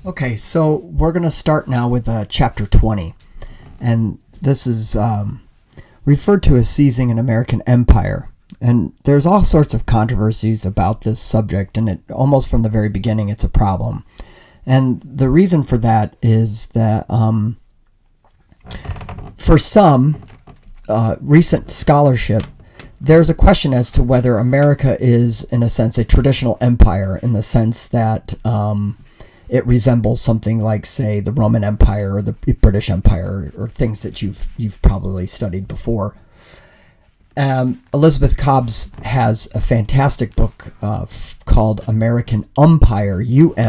Okay, so we're going to start now with chapter 20. And this is referred to as seizing an American empire. And there's all sorts of controversies about this subject, and it almost from the very beginning it's a problem. And the reason for that is that for some recent scholarship, there's a question as to whether America is, in a sense, a traditional empire, in the sense that it resembles something like, say, the Roman Empire or the British Empire, or things that you've probably studied before. Elizabeth Cobbs has a fantastic book called American Umpire, Umpire,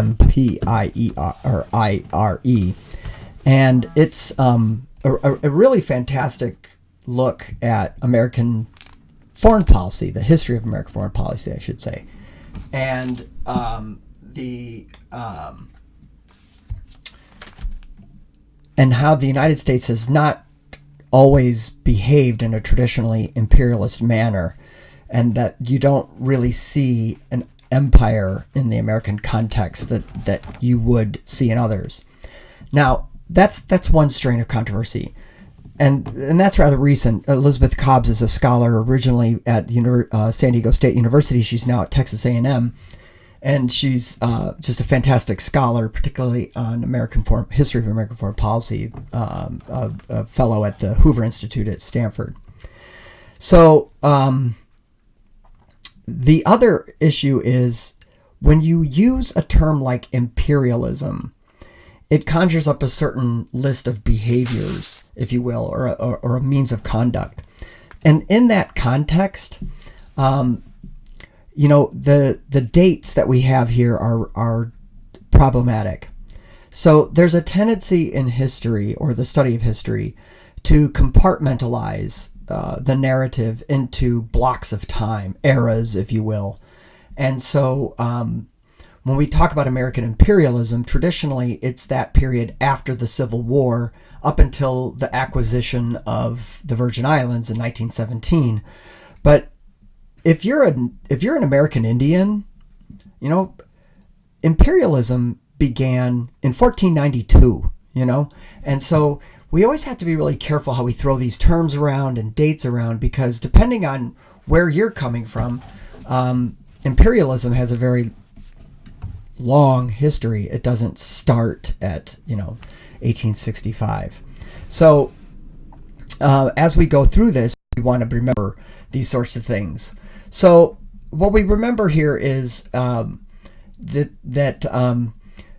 and it's a really fantastic look at American foreign policy, the history of American foreign policy, I should say, and and how the United States has not always behaved in a traditionally imperialist manner, and that you don't really see an empire in the American context that you would see in others. Now, that's one strain of controversy, and that's rather recent. Elizabeth Cobbs is a scholar originally at San Diego State University. She's now at Texas A&M, and she's just a fantastic scholar, particularly on history of American foreign policy, a fellow at the Hoover Institute at Stanford. So the other issue is when you use a term like imperialism, it conjures up a certain list of behaviors, if you will, or a means of conduct. And in that context, the dates that we have here are problematic. So there's a tendency in history, or the study of history, to compartmentalize the narrative into blocks of time, eras, if you will. And so when we talk about American imperialism, traditionally it's that period after the Civil War up until the acquisition of the Virgin Islands in 1917. But if you're an American Indian, imperialism began in 1492, and so we always have to be really careful how we throw these terms around and dates around, because depending on where you're coming from, imperialism has a very long history. It doesn't start at 1865. So as we go through this, we want to remember these sorts of things. So what we remember here is that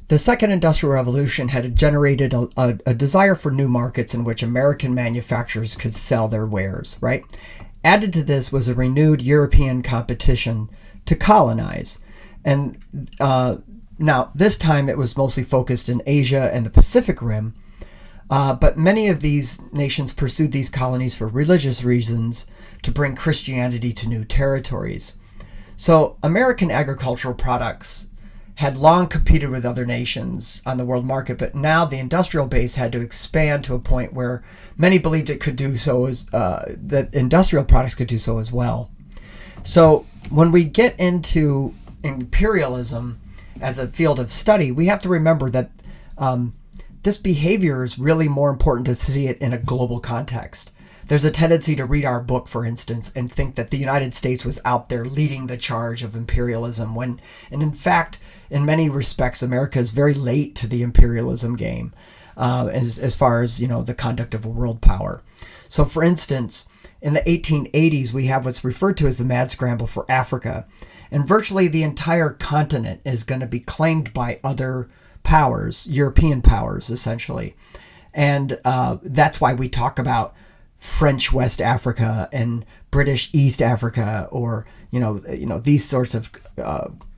the Second Industrial Revolution had generated a desire for new markets in which American manufacturers could sell their wares, right? Added to this was a renewed European competition to colonize. And now, this time it was mostly focused in Asia and the Pacific Rim, but many of these nations pursued these colonies for religious reasons, to bring Christianity to new territories. So American agricultural products had long competed with other nations on the world market, but now the industrial base had to expand to a point where many believed it could do so, that industrial products could do so as well. So when we get into imperialism as a field of study, we have to remember that this behavior is really more important to see it in a global context. There's a tendency to read our book, for instance, and think that the United States was out there leading the charge of imperialism, and in fact, in many respects, America is very late to the imperialism game, as far as the conduct of a world power. So, for instance, in the 1880s, we have what's referred to as the mad scramble for Africa, and virtually the entire continent is going to be claimed by other powers, European powers, essentially, and that's why we talk about French West Africa and British East Africa, or these sorts of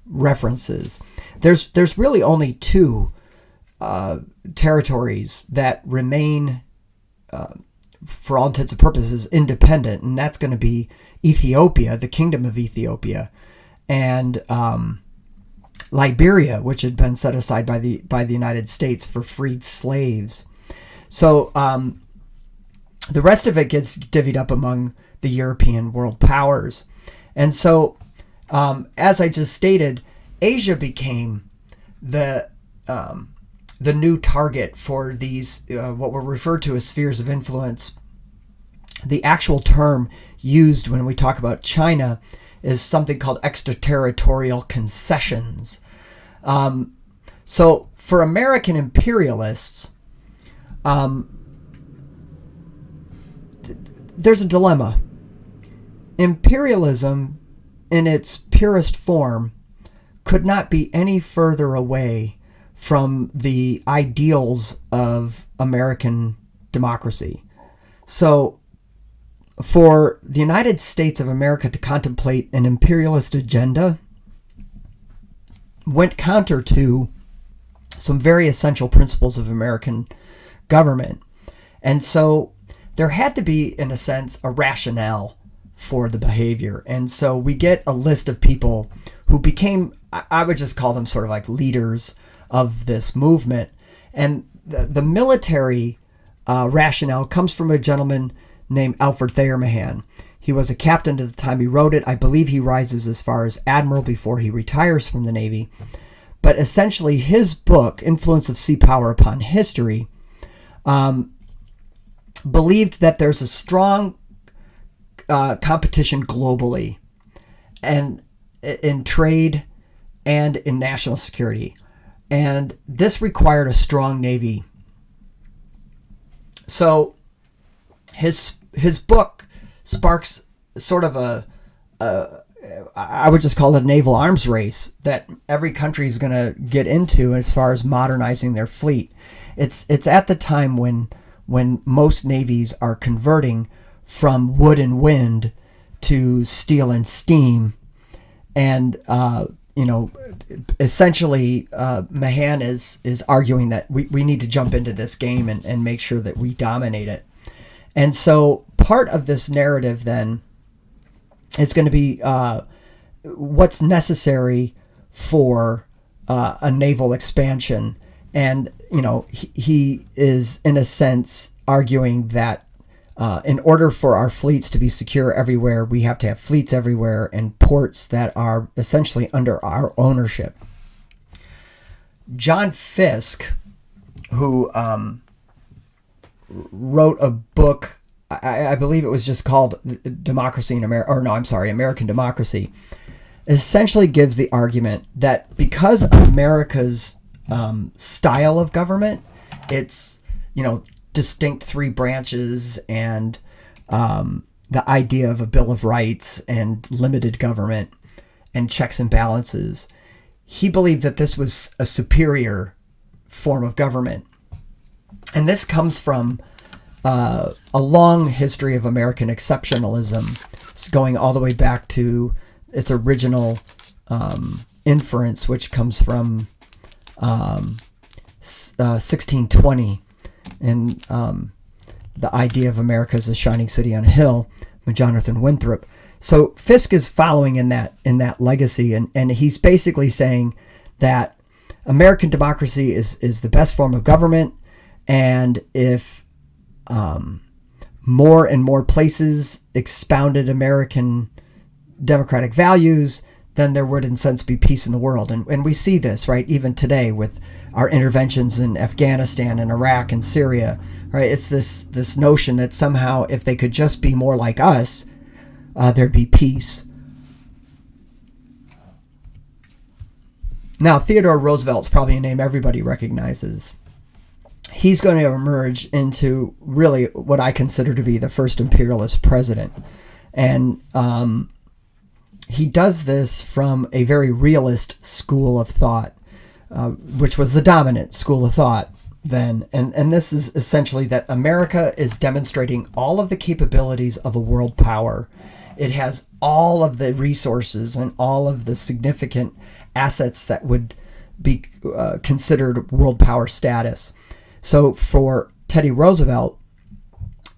references. There's really only two territories that remain, for all intents and purposes, independent, and that's going to be Ethiopia, the Kingdom of Ethiopia, and Liberia, which had been set aside by the United States for freed slaves. So the rest of it gets divvied up among the European world powers. And so, as I just stated, Asia became the the new target for these, what were referred to as spheres of influence. The actual term used when we talk about China is something called extraterritorial concessions. So for American imperialists, there's a dilemma. Imperialism, in its purest form, could not be any further away from the ideals of American democracy. So for the United States of America to contemplate an imperialist agenda went counter to some very essential principles of American government. And so there had to be, in a sense, a rationale for the behavior. And so we get a list of people who became, I would just call them sort of like leaders of this movement. And the military rationale comes from a gentleman named Alfred Thayer Mahan. He was a captain at the time he wrote it. I believe he rises as far as admiral before he retires from the Navy. But essentially his book, Influence of Sea Power Upon History, believed that there's a strong competition globally and in trade and in national security. And this required a strong Navy. So his book sparks sort of I would just call it a naval arms race that every country is going to get into as far as modernizing their fleet. It's at the time when most navies are converting from wood and wind to steel and steam. And, essentially Mahan is arguing that we need to jump into this game and make sure that we dominate it. And so part of this narrative then is going to be what's necessary for a naval expansion. And, he is, in a sense, arguing that in order for our fleets to be secure everywhere, we have to have fleets everywhere and ports that are essentially under our ownership. John Fiske, who wrote a book, I believe it was just called Democracy in America, American Democracy, essentially gives the argument that because America's style of government, it's, distinct three branches and the idea of a Bill of Rights and limited government and checks and balances, he believed that this was a superior form of government. And this comes from a long history of American exceptionalism, going all the way back to its original inference, which comes from 1620, and the idea of America as a shining city on a hill, with Jonathan Winthrop. So Fiske is following in that legacy, and he's basically saying that American democracy is the best form of government, and if more and more places expounded American democratic values, then there would, in a sense, be peace in the world. And we see this, right, even today with our interventions in Afghanistan and Iraq and Syria, right? It's this notion that somehow if they could just be more like us, there'd be peace. Now, Theodore Roosevelt's probably a name everybody recognizes. He's going to emerge into really what I consider to be the first imperialist president. And he does this from a very realist school of thought, which was the dominant school of thought then. And this is essentially that America is demonstrating all of the capabilities of a world power. It has all of the resources and all of the significant assets that would be considered world power status. So for Teddy Roosevelt,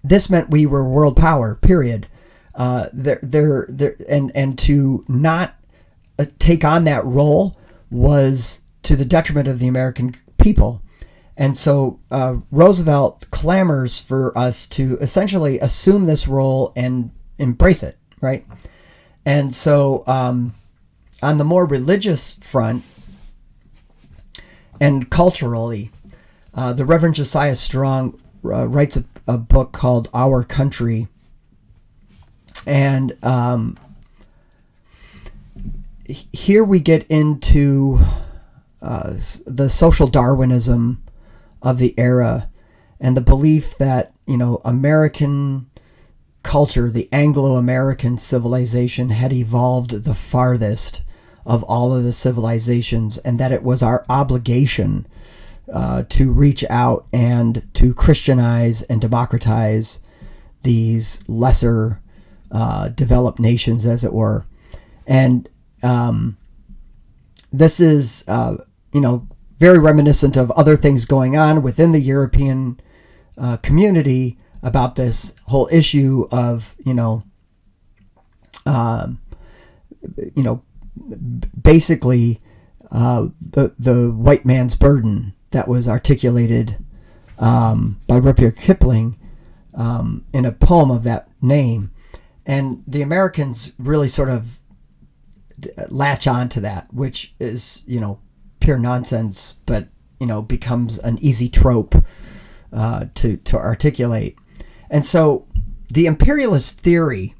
this meant we were world power, period. And to not take on that role was to the detriment of the American people. And so Roosevelt clamors for us to essentially assume this role and embrace it, right? And so on the more religious front and culturally, The Reverend Josiah Strong writes a book called Our Country, and here we get into the social Darwinism of the era, and the belief that, American culture, the Anglo-American civilization, had evolved the farthest of all of the civilizations, and that it was our obligation to reach out and to Christianize and democratize these lesser developed nations, as it were. And this is, very reminiscent of other things going on within the European community about this whole issue of, basically the white man's burden that was articulated by Rudyard Kipling in a poem of that name. And the Americans really sort of latch on to that, which is, pure nonsense, but, becomes an easy trope to articulate. And so the imperialist theory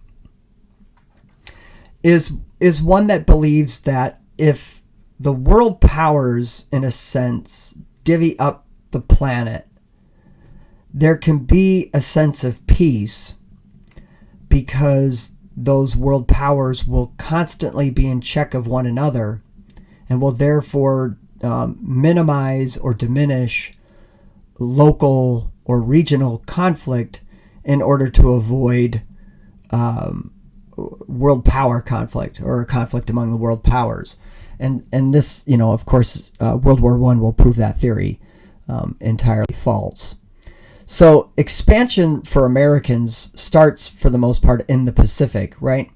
is one that believes that if the world powers, in a sense, divvy up the planet, there can be a sense of peace, because those world powers will constantly be in check of one another, and will therefore minimize or diminish local or regional conflict in order to avoid world power conflict, or a conflict among the world powers. And this, of course, World War I will prove that theory entirely false. So expansion for Americans starts, for the most part, in the Pacific, right?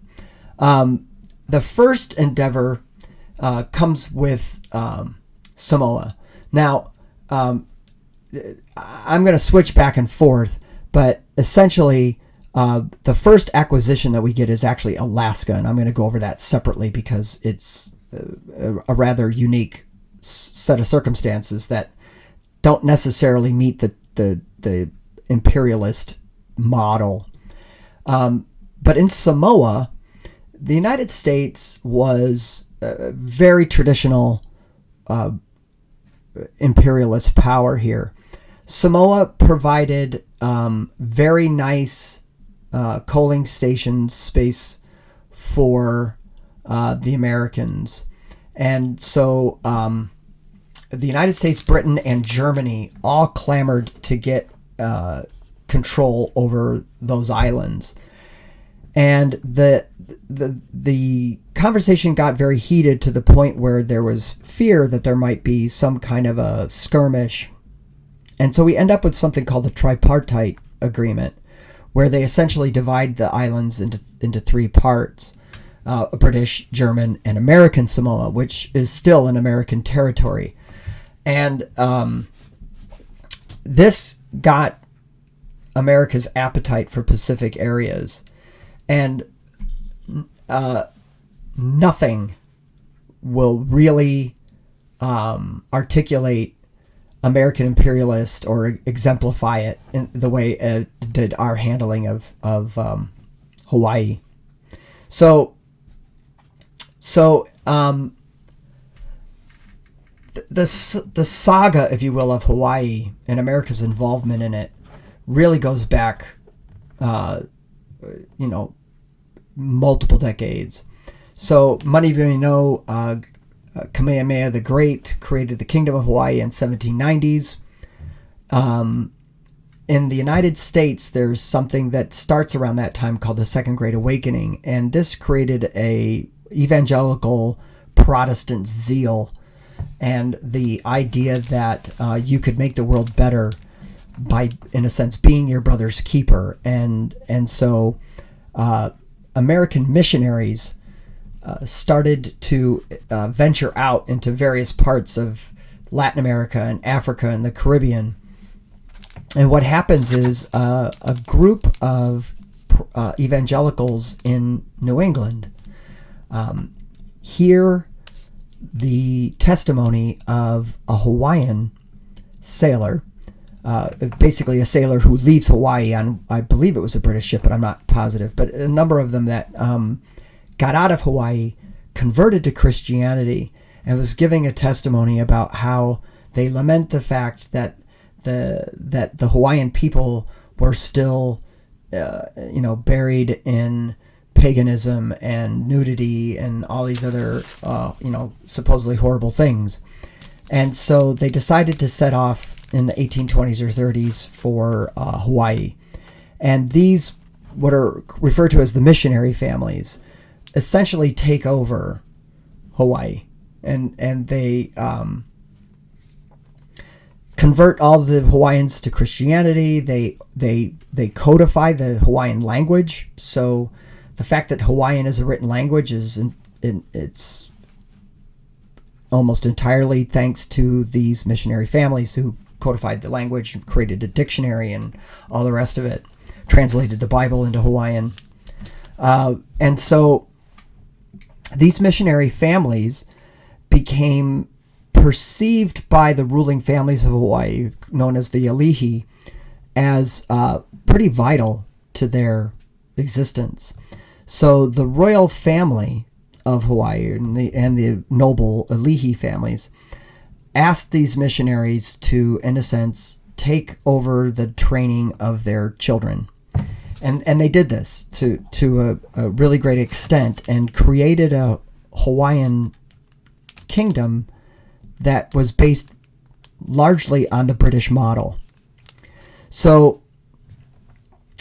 The first endeavor comes with Samoa. Now, I'm going to switch back and forth, but essentially, the first acquisition that we get is actually Alaska, and I'm going to go over that separately because it's a rather unique set of circumstances that don't necessarily meet the imperialist model. But in Samoa, the United States was a very traditional imperialist power here. Samoa provided very nice coaling station space for the Americans. And so the United States, Britain, and Germany all clamored to get control over those islands. And the conversation got very heated, to the point where there was fear that there might be some kind of a skirmish. And so we end up with something called the tripartite agreement, where they essentially divide the islands into three parts: British, German, and American Samoa, which is still an American territory. And this got America's appetite for Pacific areas. And nothing will really articulate American imperialist or exemplify it in the way it did our handling of Hawaii. So the saga, if you will, of Hawaii and America's involvement in it really goes back, multiple decades. So many of you know Kamehameha the Great created the Kingdom of Hawaii in 1790s. In the United States, there's something that starts around that time called the Second Great Awakening, and this created a evangelical Protestant zeal and the idea that you could make the world better by, in a sense, being your brother's keeper. And so American missionaries started to venture out into various parts of Latin America and Africa and the Caribbean. And what happens is a group of evangelicals in New England hear the testimony of a Hawaiian sailor, basically a sailor who leaves Hawaii on, I believe it was a British ship, but I'm not positive, but a number of them that got out of Hawaii, converted to Christianity, and was giving a testimony about how they lament the fact that the Hawaiian people were still, buried in paganism and nudity and all these other, supposedly horrible things. And so they decided to set off in the 1820s or 30s for Hawaii. And these, what are referred to as the missionary families, essentially take over Hawaii. And they convert all the Hawaiians to Christianity. They codify the Hawaiian language. So the fact that Hawaiian is a written language it's almost entirely thanks to these missionary families who codified the language, created a dictionary and all the rest of it, translated the Bible into Hawaiian. And so these missionary families became perceived by the ruling families of Hawaii, known as the Alihi, as pretty vital to their existence. So the royal family of Hawaii and the noble Alihi families asked these missionaries to, in a sense, take over the training of their children. And they did this to a really great extent and created a Hawaiian kingdom that was based largely on the British model. So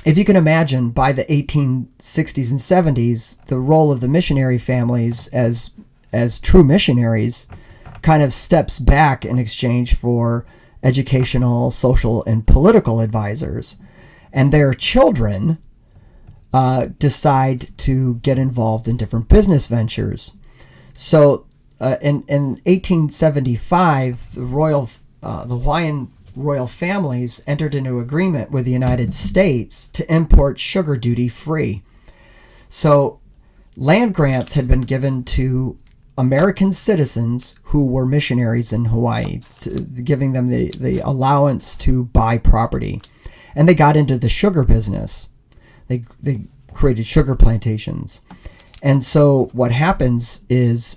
if you can imagine, by the 1860s and 70s, the role of the missionary families as true missionaries kind of steps back in exchange for educational, social, and political advisors. And their children decide to get involved in different business ventures. So in 1875, the Hawaiian royal families entered into agreement with the United States to import sugar duty free. So land grants had been given to American citizens who were missionaries in Hawaii, giving them the allowance to buy property. And they got into the sugar business. They created sugar plantations. And so what happens is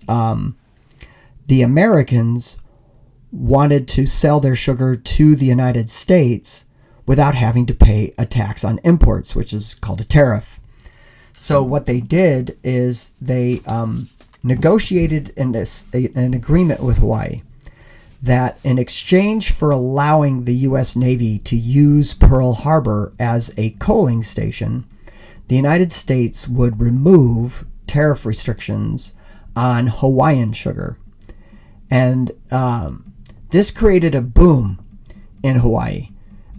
the Americans wanted to sell their sugar to the United States without having to pay a tax on imports, which is called a tariff. So what they did is they negotiated an agreement with Hawaii that in exchange for allowing the U.S. Navy to use Pearl Harbor as a coaling station, the United States would remove tariff restrictions on Hawaiian sugar. And this created a boom in Hawaii.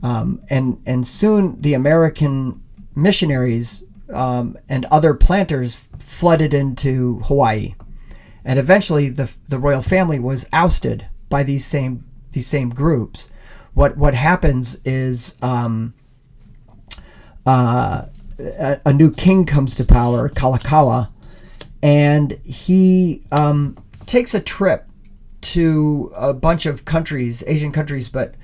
And soon the American missionaries and other planters flooded into Hawaii. And eventually the royal family was ousted by these same groups. What happens is a new king comes to power, Kalakaua, and he takes a trip to a bunch of countries, Asian countries, but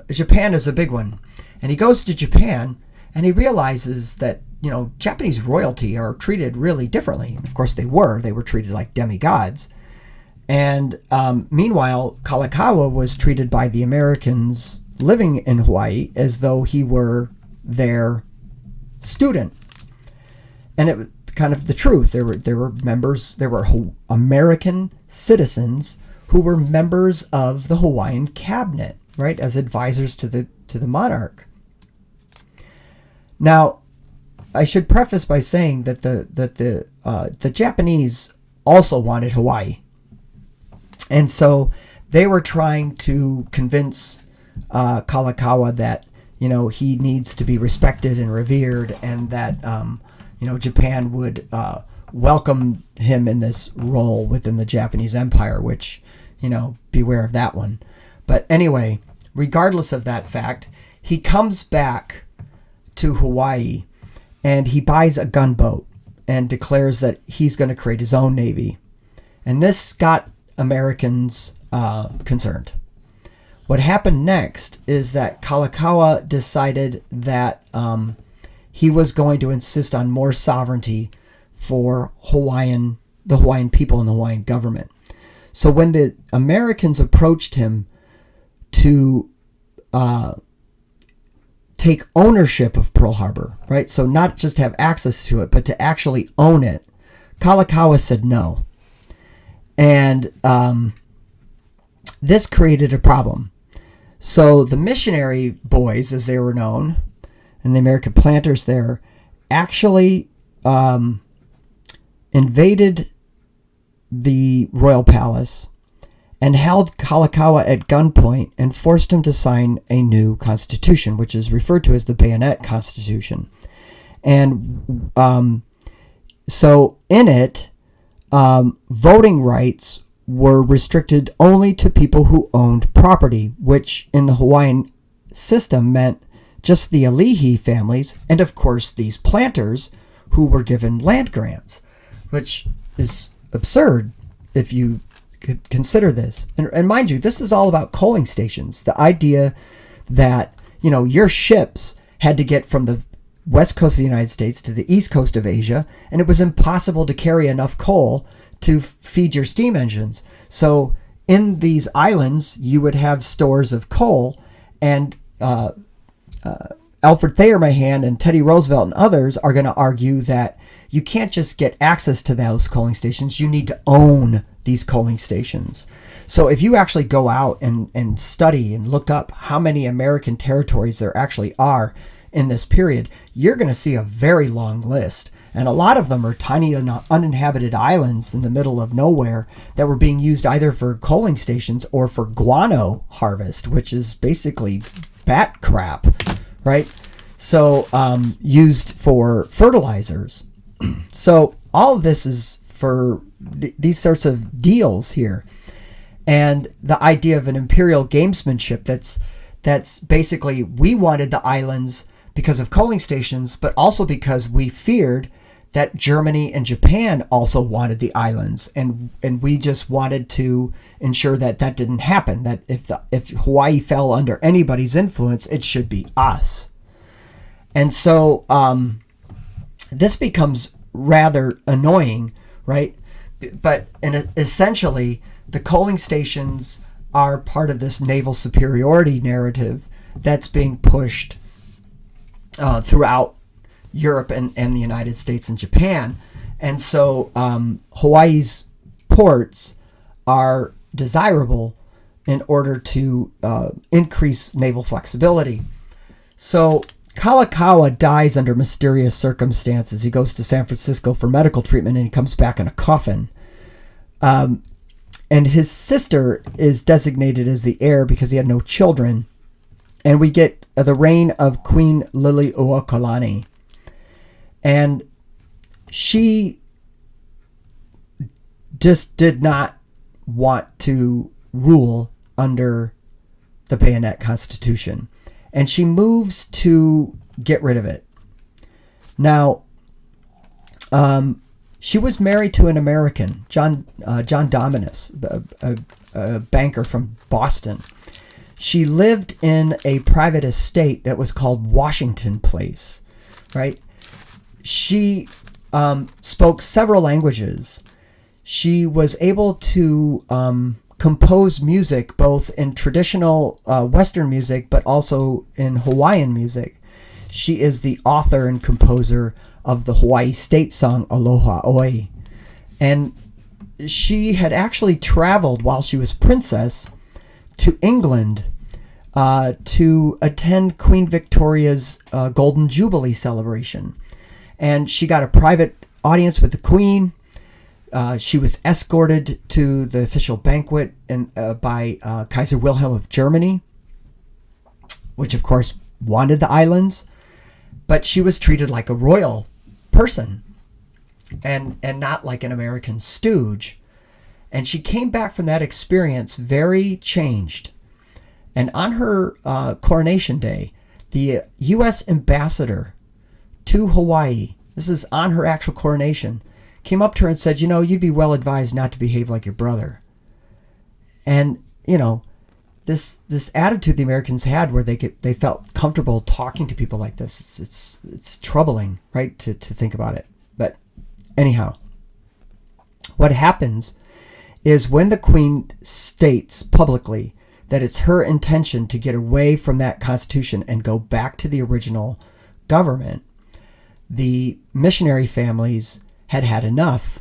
Japan is a big one. And he goes to Japan and he realizes that, Japanese royalty are treated really differently. And of course they were treated like demigods. And meanwhile, Kalakaua was treated by the Americans living in Hawaii as though he were their student. And it was kind of the truth. There were American citizens who were members of the Hawaiian cabinet, right, as advisors to the monarch. Now, I should preface by saying that the Japanese also wanted Hawaii, and so they were trying to convince Kalakaua that he needs to be respected and revered, and that Japan would welcome him in this role within the Japanese Empire, which, beware of that one. But anyway, regardless of that fact, he comes back to Hawaii and he buys a gunboat and declares that he's going to create his own navy. And this got Americans concerned. What happened next is that Kalakaua decided that he was going to insist on more sovereignty for the Hawaiian people and the Hawaiian government. So when the Americans approached him to take ownership of Pearl Harbor, right? So not just have access to it, but to actually own it, Kalakaua said no. And this created a problem. So the missionary boys, as they were known, and the American planters there, actually invaded the royal palace and held Kalakaua at gunpoint and forced him to sign a new constitution, which is referred to as the Bayonet Constitution. And so in it, voting rights were restricted only to people who owned property, which in the Hawaiian system meant just the Alihi families and, of course, these planters who were given land grants, which is absurd if you could consider this. And mind you, this is all about coaling stations. The idea that, your ships had to get from the west coast of the United States to the east coast of Asia, and it was impossible to carry enough coal to feed your steam engines. So in these islands, you would have stores of coal, and Alfred Thayer Mahan and Teddy Roosevelt and others are going to argue that you can't just get access to those coaling stations. You need to own these coaling stations. So if you actually go out and study and look up how many American territories there actually are in this period, you're going to see a very long list. And a lot of them are tiny uninhabited islands in the middle of nowhere that were being used either for coaling stations or for guano harvest, which is basically bat crap, right? So used for fertilizers. So all of this is for these sorts of deals here. And the idea of an imperial gamesmanship that's basically, we wanted the islands because of coaling stations, but also because we feared that Germany and Japan also wanted the islands, and we just wanted to ensure that that didn't happen, that if Hawaii fell under anybody's influence, it should be us. And so this becomes rather annoying, right? But essentially, the coaling stations are part of this naval superiority narrative that's being pushed throughout Europe and the United States and Japan. And so Hawaii's ports are desirable in order to increase naval flexibility. So Kalakaua dies under mysterious circumstances. He goes to San Francisco for medical treatment and he comes back in a coffin. And his sister is designated as the heir because he had no children. And we get the reign of Queen Liliuokalani. And she just did not want to rule under the Bayonet Constitution. And she moves to get rid of it. Now, she was married to an American, John Dominus, a banker from Boston. She lived in a private estate that was called Washington Place, right? She spoke several languages. She was able to compose music both in traditional Western music, but also in Hawaiian music. She is the author and composer of the Hawaii state song Aloha Oi. And she had actually traveled while she was princess to England to attend Queen Victoria's Golden Jubilee celebration. And she got a private audience with the Queen. She was escorted to the official banquet by Kaiser Wilhelm of Germany, which of course wanted the islands. But she was treated like a royal person and not like an American stooge. And she came back from that experience very changed. And on her coronation day, the U.S. ambassador to Hawaii, this is on her actual coronation, came up to her and said, you'd be well advised not to behave like your brother. And, this attitude the Americans had where they felt comfortable talking to people like this, it's troubling, right, to think about it. But anyhow, what happens is when the Queen states publicly that it's her intention to get away from that Constitution and go back to the original government, the missionary families had had enough,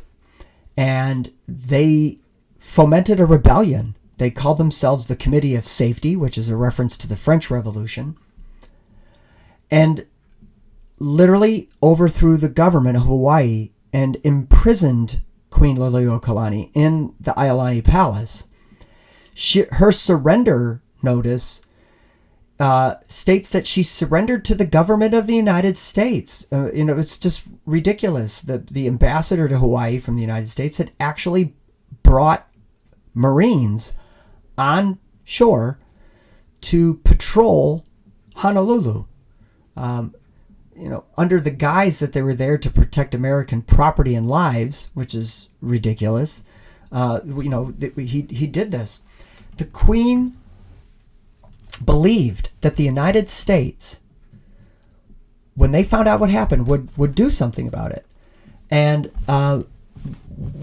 and they fomented a rebellion. They called themselves the Committee of Safety, which is a reference to the French Revolution, and literally overthrew the government of Hawaii and imprisoned Queen Liliuokalani in the Iolani Palace. Her surrender notice states that she surrendered to the government of the United States. It's just ridiculous. The ambassador to Hawaii from the United States had actually brought Marines on shore to patrol Honolulu, under the guise that they were there to protect American property and lives, which is ridiculous. He did this. The Queen believed that the United States, when they found out what happened, would do something about it. And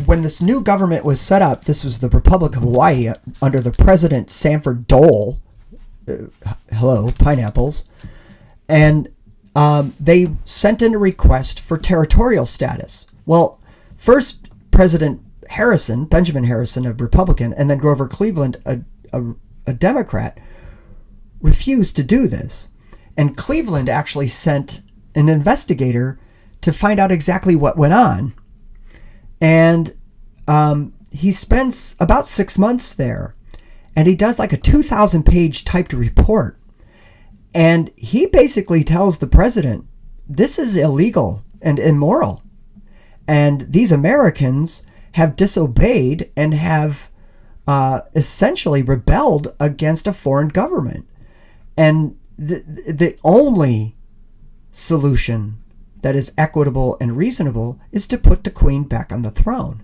when this new government was set up, this was the Republic of Hawaii under the President Sanford Dole. Hello, pineapples. And they sent in a request for territorial status. Well, first President Harrison, Benjamin Harrison, a Republican, and then Grover Cleveland, a Democrat, refused to do this. And Cleveland actually sent an investigator to find out exactly what went on. And he spends about 6 months there. And he does like a 2,000-page typed report. And he basically tells the president, this is illegal and immoral. And these Americans have disobeyed and have essentially rebelled against a foreign government. And the only solution that is equitable and reasonable is to put the Queen back on the throne.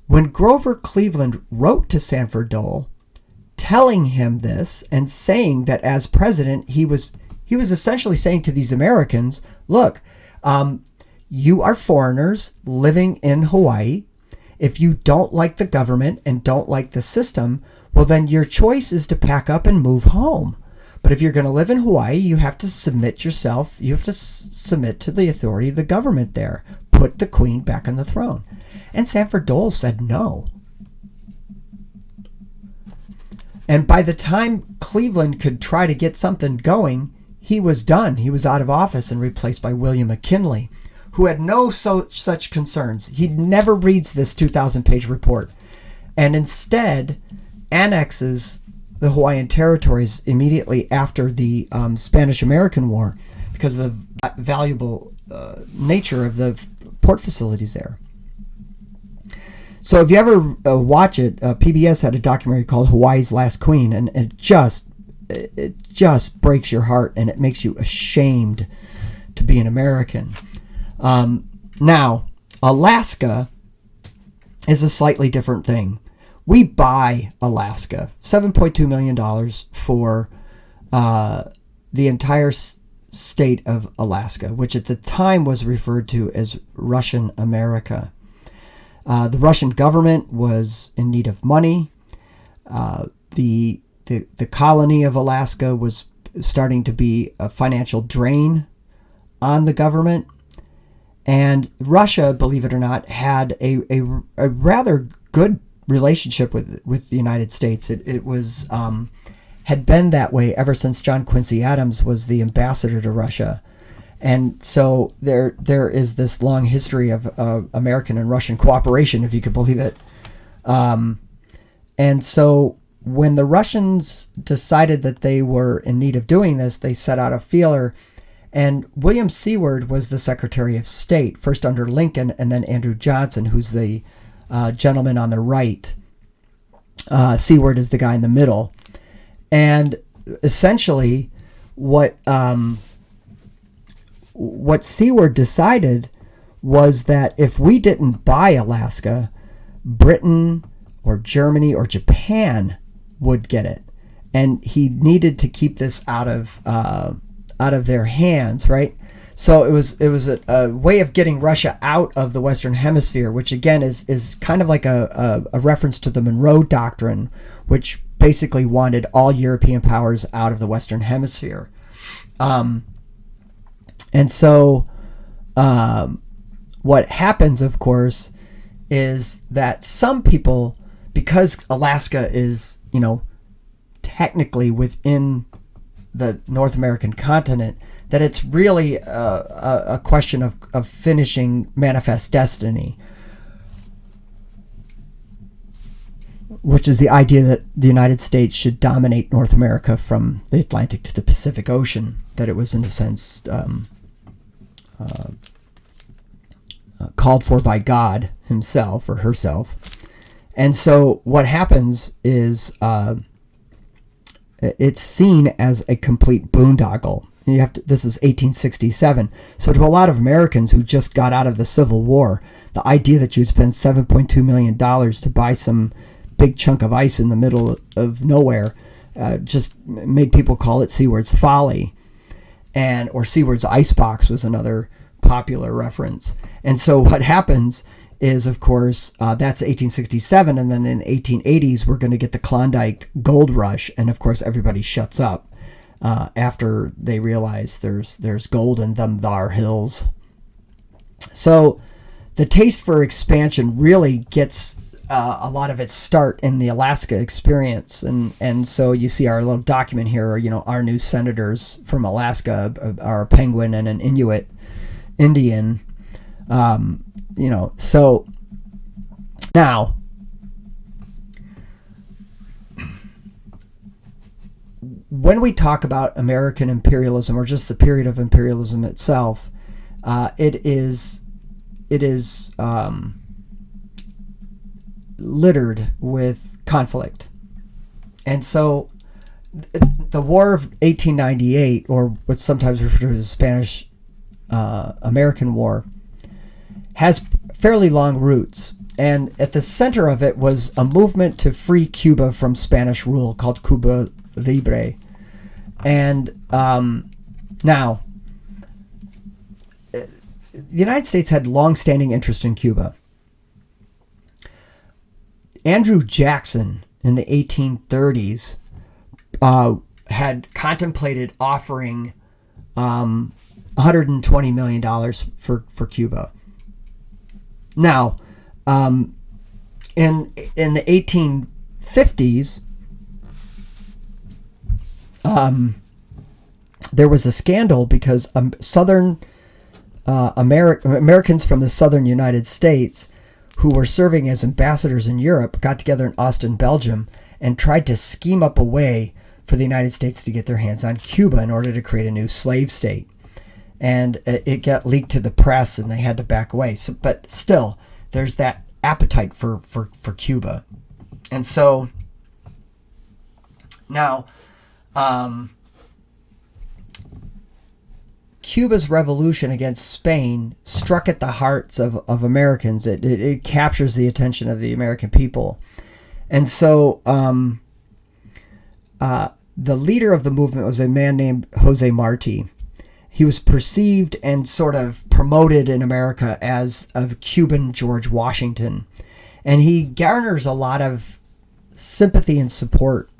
When Grover Cleveland wrote to Sanford Dole, telling him this and saying that as president, he was essentially saying to these Americans, look, you are foreigners living in Hawaii. If you don't like the government and don't like the system, well, then your choice is to pack up and move home. But if you're going to live in Hawaii, you have to submit yourself. You have to submit to the authority of the government there. Put the Queen back on the throne. And Sanford Dole said no. And by the time Cleveland could try to get something going, he was done. He was out of office and replaced by William McKinley, who had no such concerns. He never reads this 2,000-page report, and instead annexes the Hawaiian territories immediately after the Spanish-American War because of the valuable nature of the port facilities there. So if you ever watch it, PBS had a documentary called Hawaii's Last Queen, and it just breaks your heart, and it makes you ashamed to be an American. Now, Alaska is a slightly different thing. We buy Alaska, $7.2 million for the entire state of Alaska, which at the time was referred to as Russian America. The Russian government was in need of money. The colony of Alaska was starting to be a financial drain on the government. And Russia, believe it or not, had a rather good relationship with the United States. It was had been that way ever since John Quincy Adams was the ambassador to Russia. And so there is this long history of American and Russian cooperation, if you could believe it. And so when the Russians decided that they were in need of doing this, they set out a feeler. And William Seward was the Secretary of State, first under Lincoln and then Andrew Johnson, who's the gentleman on the right. Seward is the guy in the middle. And essentially what Seward decided was that if we didn't buy Alaska, Britain or Germany or Japan would get it, and he needed to keep this out of their hands, right? So it was a way of getting Russia out of the Western Hemisphere, which again is kind of like a reference to the Monroe Doctrine, which basically wanted all European powers out of the Western Hemisphere. And so what happens, of course, is that some people, because Alaska is, technically within the North American continent, that it's really a question of finishing Manifest Destiny, which is the idea that the United States should dominate North America from the Atlantic to the Pacific Ocean, that it was in a sense called for by God himself or herself. And so what happens is it's seen as a complete boondoggle. This is 1867. So to a lot of Americans who just got out of the Civil War, the idea that you'd spend $7.2 million to buy some big chunk of ice in the middle of nowhere just made people call it Seward's Folly. Or Seward's Icebox was another popular reference. And so what happens is, of course, that's 1867, and then in the 1880s, we're going to get the Klondike Gold Rush, and of course, everybody shuts up after they realize there's gold in them thar hills. So the taste for expansion really gets a lot of its start in the Alaska experience, and so you see our little document here, our new senators from Alaska are a Penguin and an Inuit Indian. So now when we talk about American imperialism, or just the period of imperialism itself, it is littered with conflict. And so the War of 1898, or what's sometimes referred to as the Spanish American War, has fairly long roots, and at the center of it was a movement to free Cuba from Spanish rule called Cuba Libre. And now, the United States had long-standing interest in Cuba. Andrew Jackson in the 1830s had contemplated offering $120 million for Cuba. Now, in the 1850s, there was a scandal because Southern Americans from the Southern United States who were serving as ambassadors in Europe got together in Austin, Belgium, and tried to scheme up a way for the United States to get their hands on Cuba in order to create a new slave state. And it got leaked to the press, and they had to back away. So, but still, there's that appetite for Cuba. And so now, Cuba's revolution against Spain struck at the hearts of Americans. It captures the attention of the American people. And so the leader of the movement was a man named Jose Marti. He was perceived and sort of promoted in America as a Cuban George Washington. And he garners a lot of sympathy and support.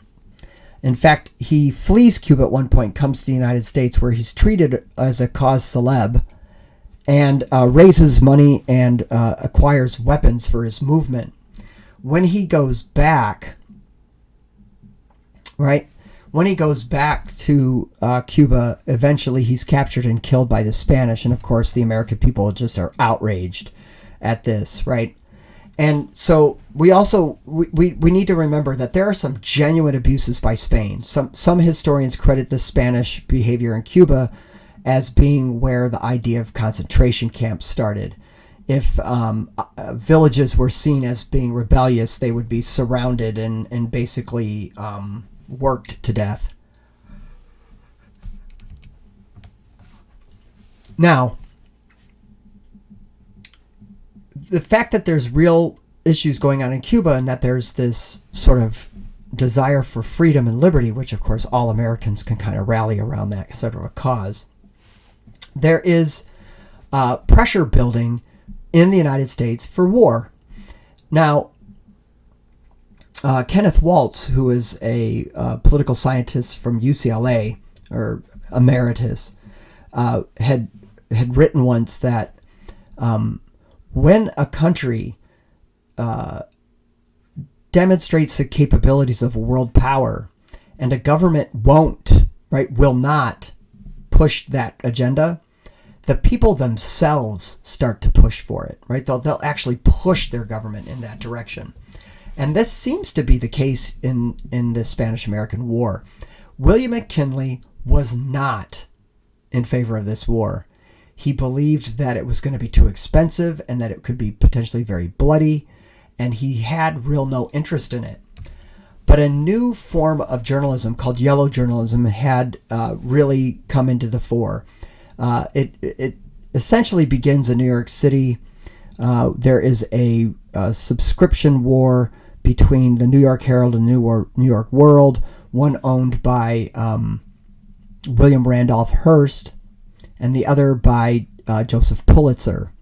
In fact, he flees Cuba at one point, comes to the United States, where he's treated as a cause celeb, and raises money and acquires weapons for his movement. When he goes back, right? When he goes back to Cuba, eventually he's captured and killed by the Spanish. And of course, the American people just are outraged at this, right? And so we also we need to remember that there are some genuine abuses by Spain. Some historians credit the Spanish behavior in Cuba as being where the idea of concentration camps started. If villages were seen as being rebellious, they would be surrounded and basically worked to death. Now, the fact that there's real issues going on in Cuba, and that there's this sort of desire for freedom and liberty, which of course all Americans can kind of rally around that sort of a cause. There is pressure building in the United States for war. Now, Kenneth Waltz, who is a political scientist from UCLA, or emeritus, had written once that when a country demonstrates the capabilities of a world power, and a government will not push that agenda, the people themselves start to push for it, right? They'll actually push their government in that direction. And this seems to be the case in the Spanish-American War. William McKinley was not in favor of this war. He believed that it was going to be too expensive and that it could be potentially very bloody, and he had no interest in it. But a new form of journalism called yellow journalism had really come into the fore. It essentially begins in New York City. There is a subscription war between the New York Herald and the New York World, one owned by William Randolph Hearst, and the other by Joseph Pulitzer,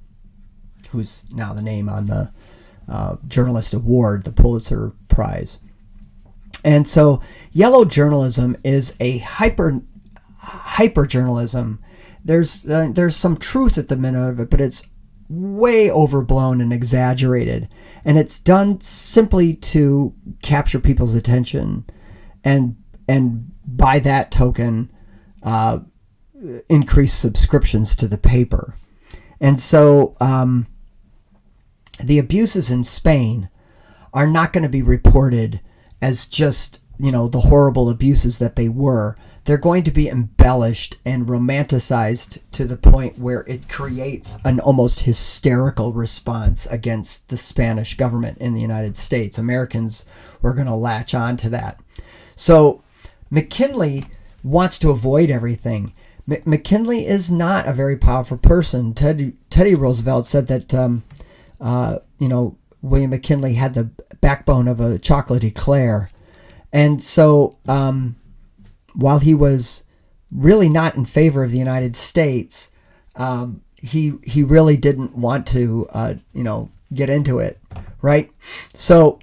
who's now the name on the Journalist Award, the Pulitzer Prize. And so yellow journalism is a hyper journalism. There's some truth at the minute of it, but it's way overblown and exaggerated, and it's done simply to capture people's attention, and by that token, increase subscriptions to the paper. And so the abuses in Spain are not going to be reported as just, the horrible abuses that they were. They're going to be embellished and romanticized to the point where it creates an almost hysterical response against the Spanish government in the United States. Americans were going to latch on to that. So McKinley wants to avoid everything. McKinley is not a very powerful person. Teddy Roosevelt said that, William McKinley had the backbone of a chocolate eclair. And so, while he was really not in favor of the United States, he really didn't want to, get into it, right? So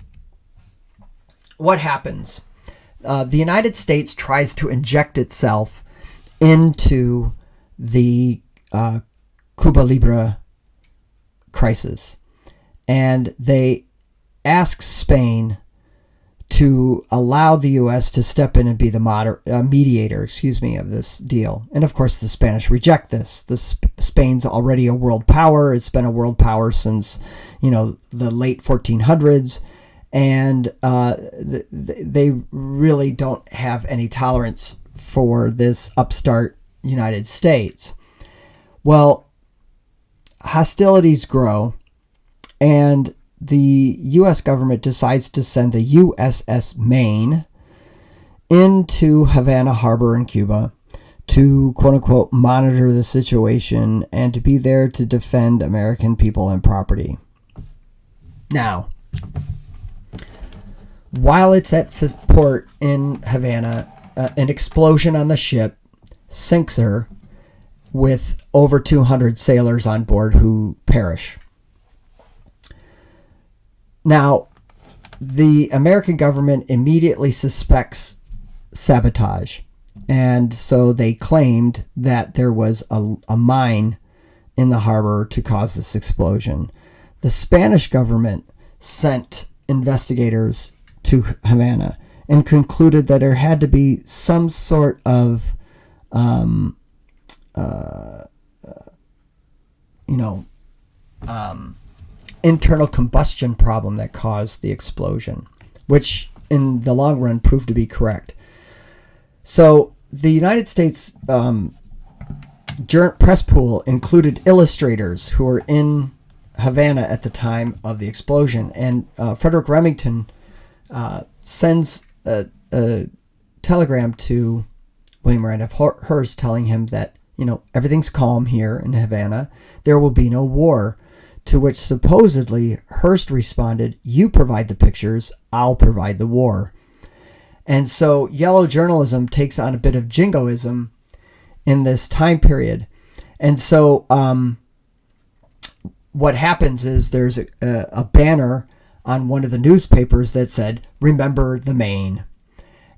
what happens? The United States tries to inject itself into the Cuba Libre crisis, and they ask Spain to allow the U.S. to step in and be the mediator, of this deal. And of course, the Spanish reject this. Spain's already a world power. It's been a world power since, the late 1400s. And they really don't have any tolerance for this upstart United States. Well, hostilities grow, and the U.S. government decides to send the USS Maine into Havana Harbor in Cuba to, quote-unquote, monitor the situation and to be there to defend American people and property. Now, while it's at port in Havana, an explosion on the ship sinks her with over 200 sailors on board who perish. Now, the American government immediately suspects sabotage, and so they claimed that there was a mine in the harbor to cause this explosion. The Spanish government sent investigators to Havana and concluded that there had to be some sort of internal combustion problem that caused the explosion, which in the long run proved to be correct. So the United States press pool included illustrators who were in Havana at the time of the explosion, and Frederick Remington sends a telegram to William Randolph Hearst telling him that, everything's calm here in Havana. There will be no war. to which supposedly Hearst responded, "You provide the pictures, I'll provide the war." And so yellow journalism takes on a bit of jingoism in this time period. And so what happens is there's a banner on one of the newspapers that said, "Remember the Maine."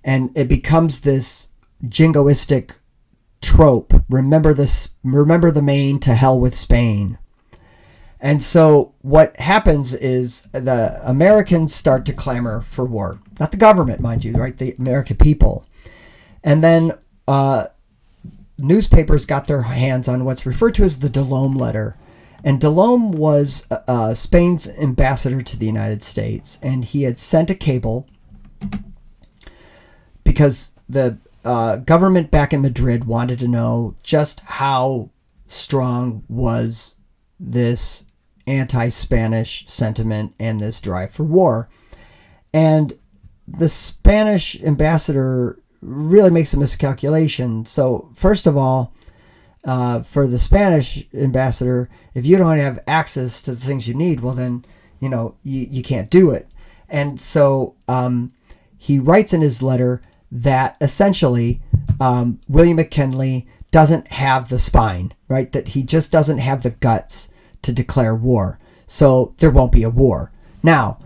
And it becomes this jingoistic trope. Remember the Maine, to hell with Spain. And so what happens is the Americans start to clamor for war. Not the government, mind you, right? The American people. And then newspapers got their hands on what's referred to as the Delome letter. And Delome was Spain's ambassador to the United States. And he had sent a cable because the government back in Madrid wanted to know just how strong was this anti-Spanish sentiment and this drive for war. And the Spanish ambassador really makes a miscalculation. So first of all, for the Spanish ambassador, if you don't have access to the things you need, well then, you can't do it. And so he writes in his letter that essentially William McKinley doesn't have the spine, right? That he just doesn't have the guts to declare war. So there won't be a war. Now,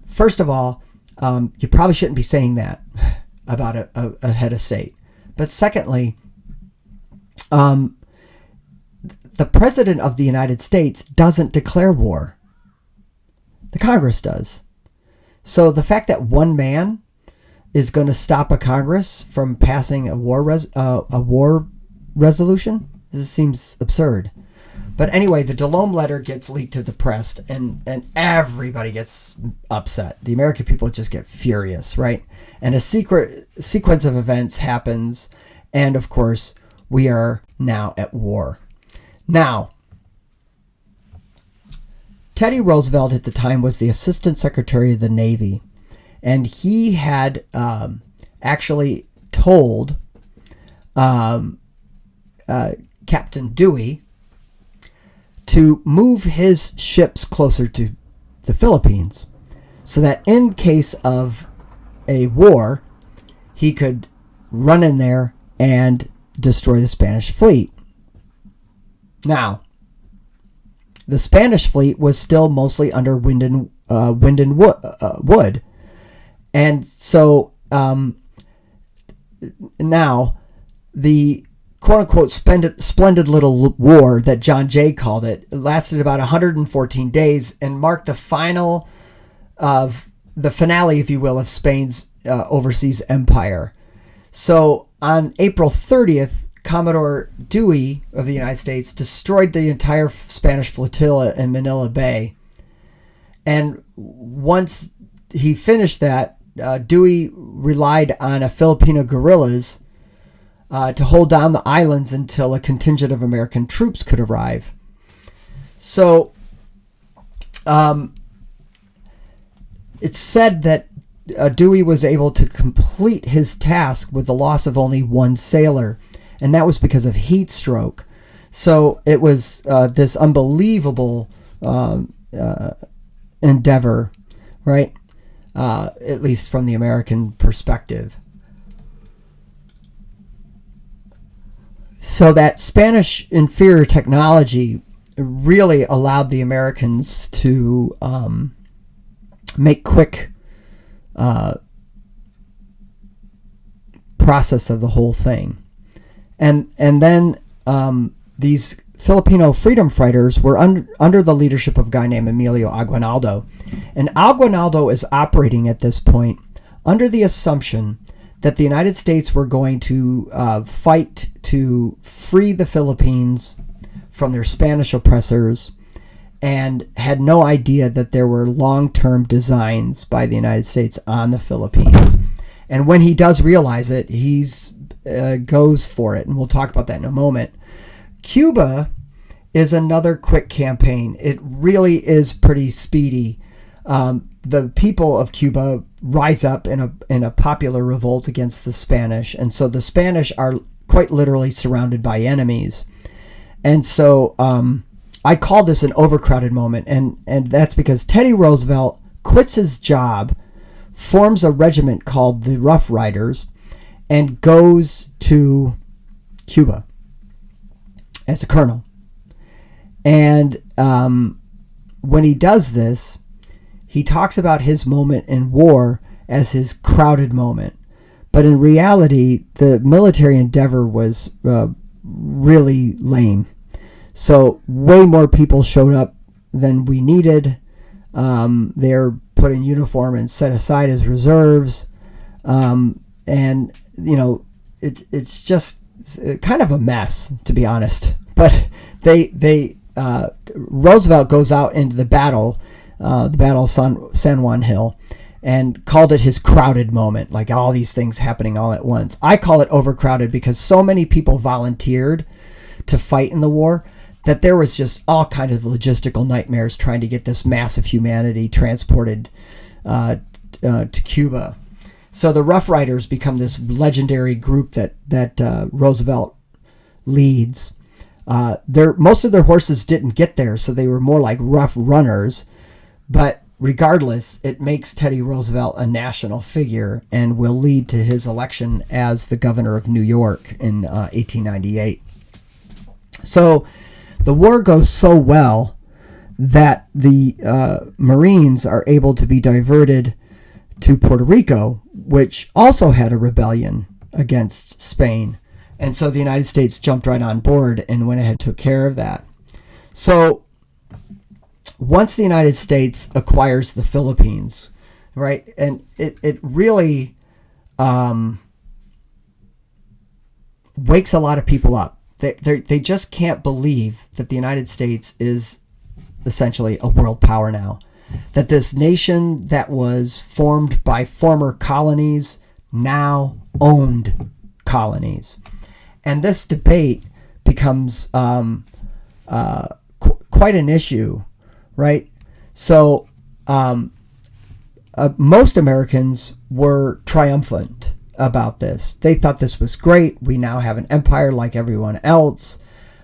first of all, you probably shouldn't be saying that about a head of state. But secondly, the President of the United States doesn't declare war. The Congress does. So the fact that one man is going to stop a Congress from passing a war resolution, this seems absurd. But anyway, the Delome letter gets leaked to the press, and everybody gets upset. The American people just get furious, right? And a sequence of events happens, and of course, we are now at war. Now, Teddy Roosevelt at the time was the Assistant Secretary of the Navy, and he had actually told Captain Dewey to move his ships closer to the Philippines so that in case of a war, he could run in there and destroy the Spanish fleet. Now, the Spanish fleet was still mostly under wind and wood. And so now the quote-unquote splendid little war that John Jay called it lasted about 114 days and marked the finale, if you will, of Spain's overseas empire. So on April 30th, Commodore Dewey of the United States destroyed the entire Spanish flotilla in Manila Bay. And once he finished that, Dewey relied on a Filipino guerrillas to hold down the islands until a contingent of American troops could arrive. So it's said that Dewey was able to complete his task with the loss of only one sailor, and that was because of heat stroke. So it was this unbelievable endeavor, right? At least from the American perspective. So that Spanish inferior technology really allowed the Americans to make quick process of the whole thing. And then these Filipino freedom fighters were under the leadership of a guy named Emilio Aguinaldo. And Aguinaldo is operating at this point under the assumption that the United States were going to fight to free the Philippines from their Spanish oppressors, and had no idea that there were long-term designs by the United States on the Philippines. And when he does realize it, he goes for it, and we'll talk about that in a moment. Cuba is another quick campaign. It really is pretty speedy. The people of Cuba rise up in a popular revolt against the Spanish, and so the Spanish are quite literally surrounded by enemies. And so I call this an overcrowded moment, and that's because Teddy Roosevelt quits his job, forms a regiment called the Rough Riders, and goes to Cuba as a colonel. And when he does this, he talks about his moment in war as his crowded moment. But in reality, the military endeavor was really lame. So way more people showed up than we needed. They're put in uniform and set aside as reserves. And, you know, it's just kind of a mess, to be honest. But Roosevelt goes out into the Battle of San Juan Hill, and called it his crowded moment, like all these things happening all at once. I call it overcrowded because so many people volunteered to fight in the war that there was just all kinds of logistical nightmares trying to get this mass of humanity transported to Cuba. So the Rough Riders become this legendary group that Roosevelt leads. Most of their horses didn't get there, so they were more like rough runners. But regardless, it makes Teddy Roosevelt a national figure and will lead to his election as the governor of New York in 1898. So the war goes so well that the Marines are able to be diverted to Puerto Rico, which also had a rebellion against Spain. And so the United States jumped right on board and went ahead and took care of that. So once the United States acquires the Philippines, right, and it really wakes a lot of people up. They just can't believe that the United States is essentially a world power now. That this nation that was formed by former colonies now owned colonies. And this debate becomes quite an issue, right? So most Americans were triumphant about this. They thought this was great. We now have an empire like everyone else.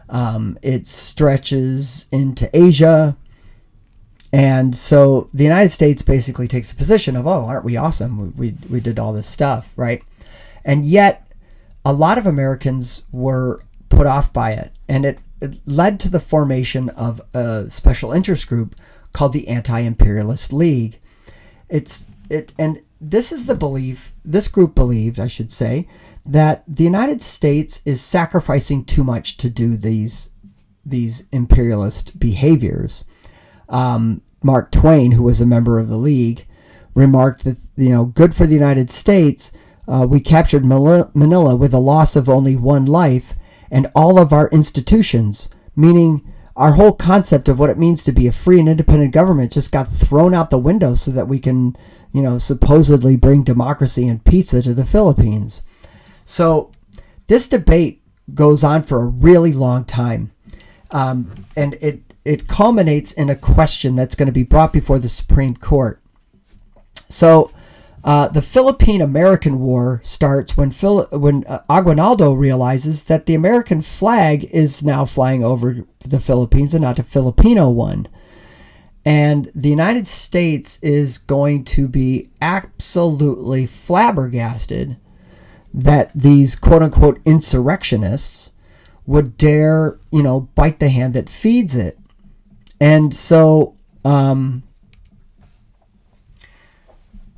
It stretches into Asia. And so the United States basically takes a position of, oh, aren't we awesome? We did all this stuff, right? And yet a lot of Americans were put off by it. And it led to the formation of a special interest group called the Anti-Imperialist League. And this is the belief, this group believed, I should say, that the United States is sacrificing too much to do these imperialist behaviors. Mark Twain, who was a member of the League, remarked that, good for the United States, we captured Manila with a loss of only one life and all of our institutions, meaning our whole concept of what it means to be a free and independent government just got thrown out the window so that we can, supposedly bring democracy and pizza to the Philippines. So this debate goes on for a really long time. And it culminates in a question that's going to be brought before the Supreme Court. So the Philippine-American War starts when Aguinaldo realizes that the American flag is now flying over the Philippines and not a Filipino one. And the United States is going to be absolutely flabbergasted that these quote-unquote insurrectionists would dare, bite the hand that feeds it. And so the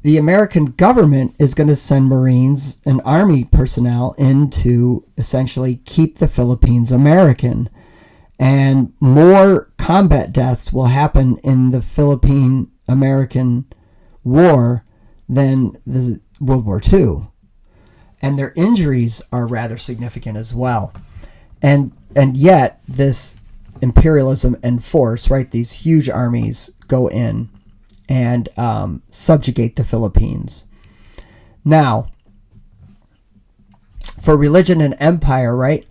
American government is going to send Marines and Army personnel in to essentially keep the Philippines American. And more combat deaths will happen in the Philippine-American War than the World War II. And their injuries are rather significant as well. And yet this imperialism and force, right, these huge armies go in and subjugate the Philippines. Now, for religion and empire, right,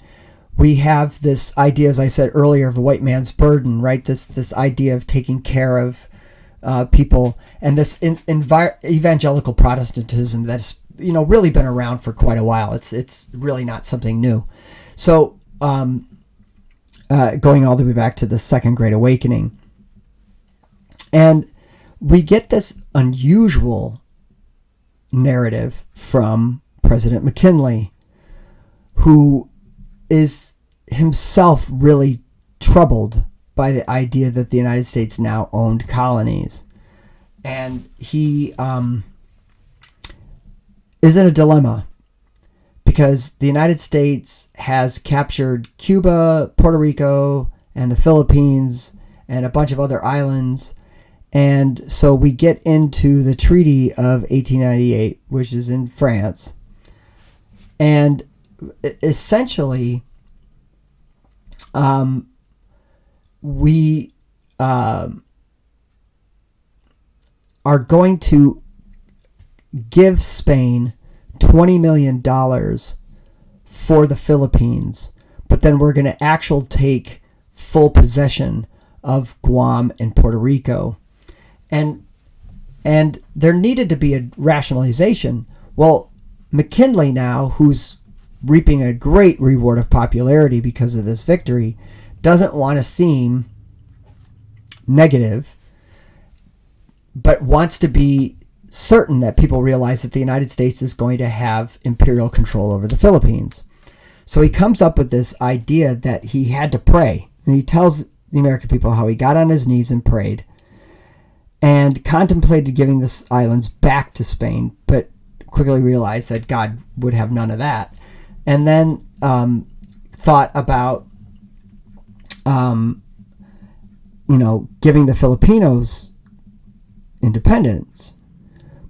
we have this idea, as I said earlier, of a white man's burden, right? This idea of taking care of people, and this evangelical Protestantism that's really been around for quite a while. It's really not something new. So going all the way back to the Second Great Awakening. And we get this unusual narrative from President McKinley, who is himself really troubled by the idea that the United States now owned colonies. And he is in a dilemma because the United States has captured Cuba, Puerto Rico, and the Philippines, and a bunch of other islands. And so we get into the Treaty of 1898, which is in France. And essentially, we are going to give Spain $20 million for the Philippines, but then we're going to actually take full possession of Guam and Puerto Rico. And there needed to be a rationalization. Well, McKinley now, who's reaping a great reward of popularity because of this victory, doesn't want to seem negative, but wants to be certain that people realize that the United States is going to have imperial control over the Philippines. So he comes up with this idea that he had to pray. And he tells the American people how he got on his knees and prayed and contemplated giving the islands back to Spain, but quickly realized that God would have none of that. And then thought about, giving the Filipinos independence.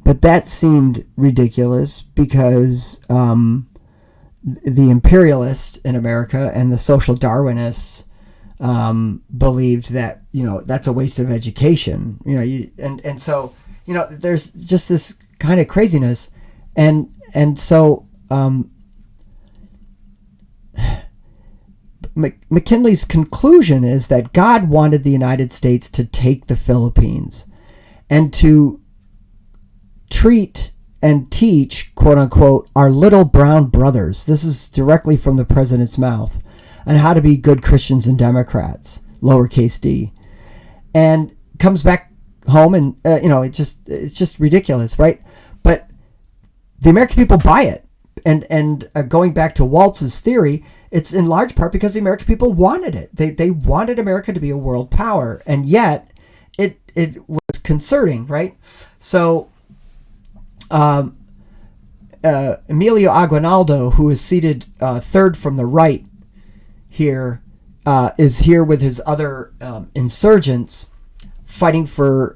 But that seemed ridiculous because the imperialists in America and the social Darwinists believed that, that's a waste of education. So there's just this kind of craziness. And so McKinley's conclusion is that God wanted the United States to take the Philippines and to treat and teach, quote unquote, our little brown brothers. This is directly from the president's mouth, on how to be good Christians and Democrats, lowercase d. And comes back home and, it's just ridiculous, right? But the American people buy it. And going back to Waltz's theory, it's in large part because the American people wanted it. They wanted America to be a world power, and yet it was concerning, right? So Emilio Aguinaldo, who is seated third from the right here, is here with his other insurgents fighting for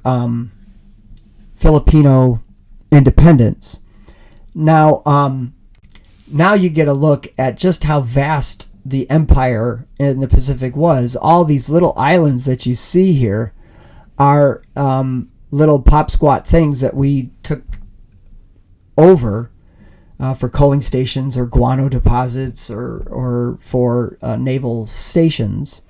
Filipino independence. Now you get a look at just how vast the empire in the Pacific was. All these little islands that you see here are little pop squat things that we took over for coaling stations or guano deposits or for naval stations,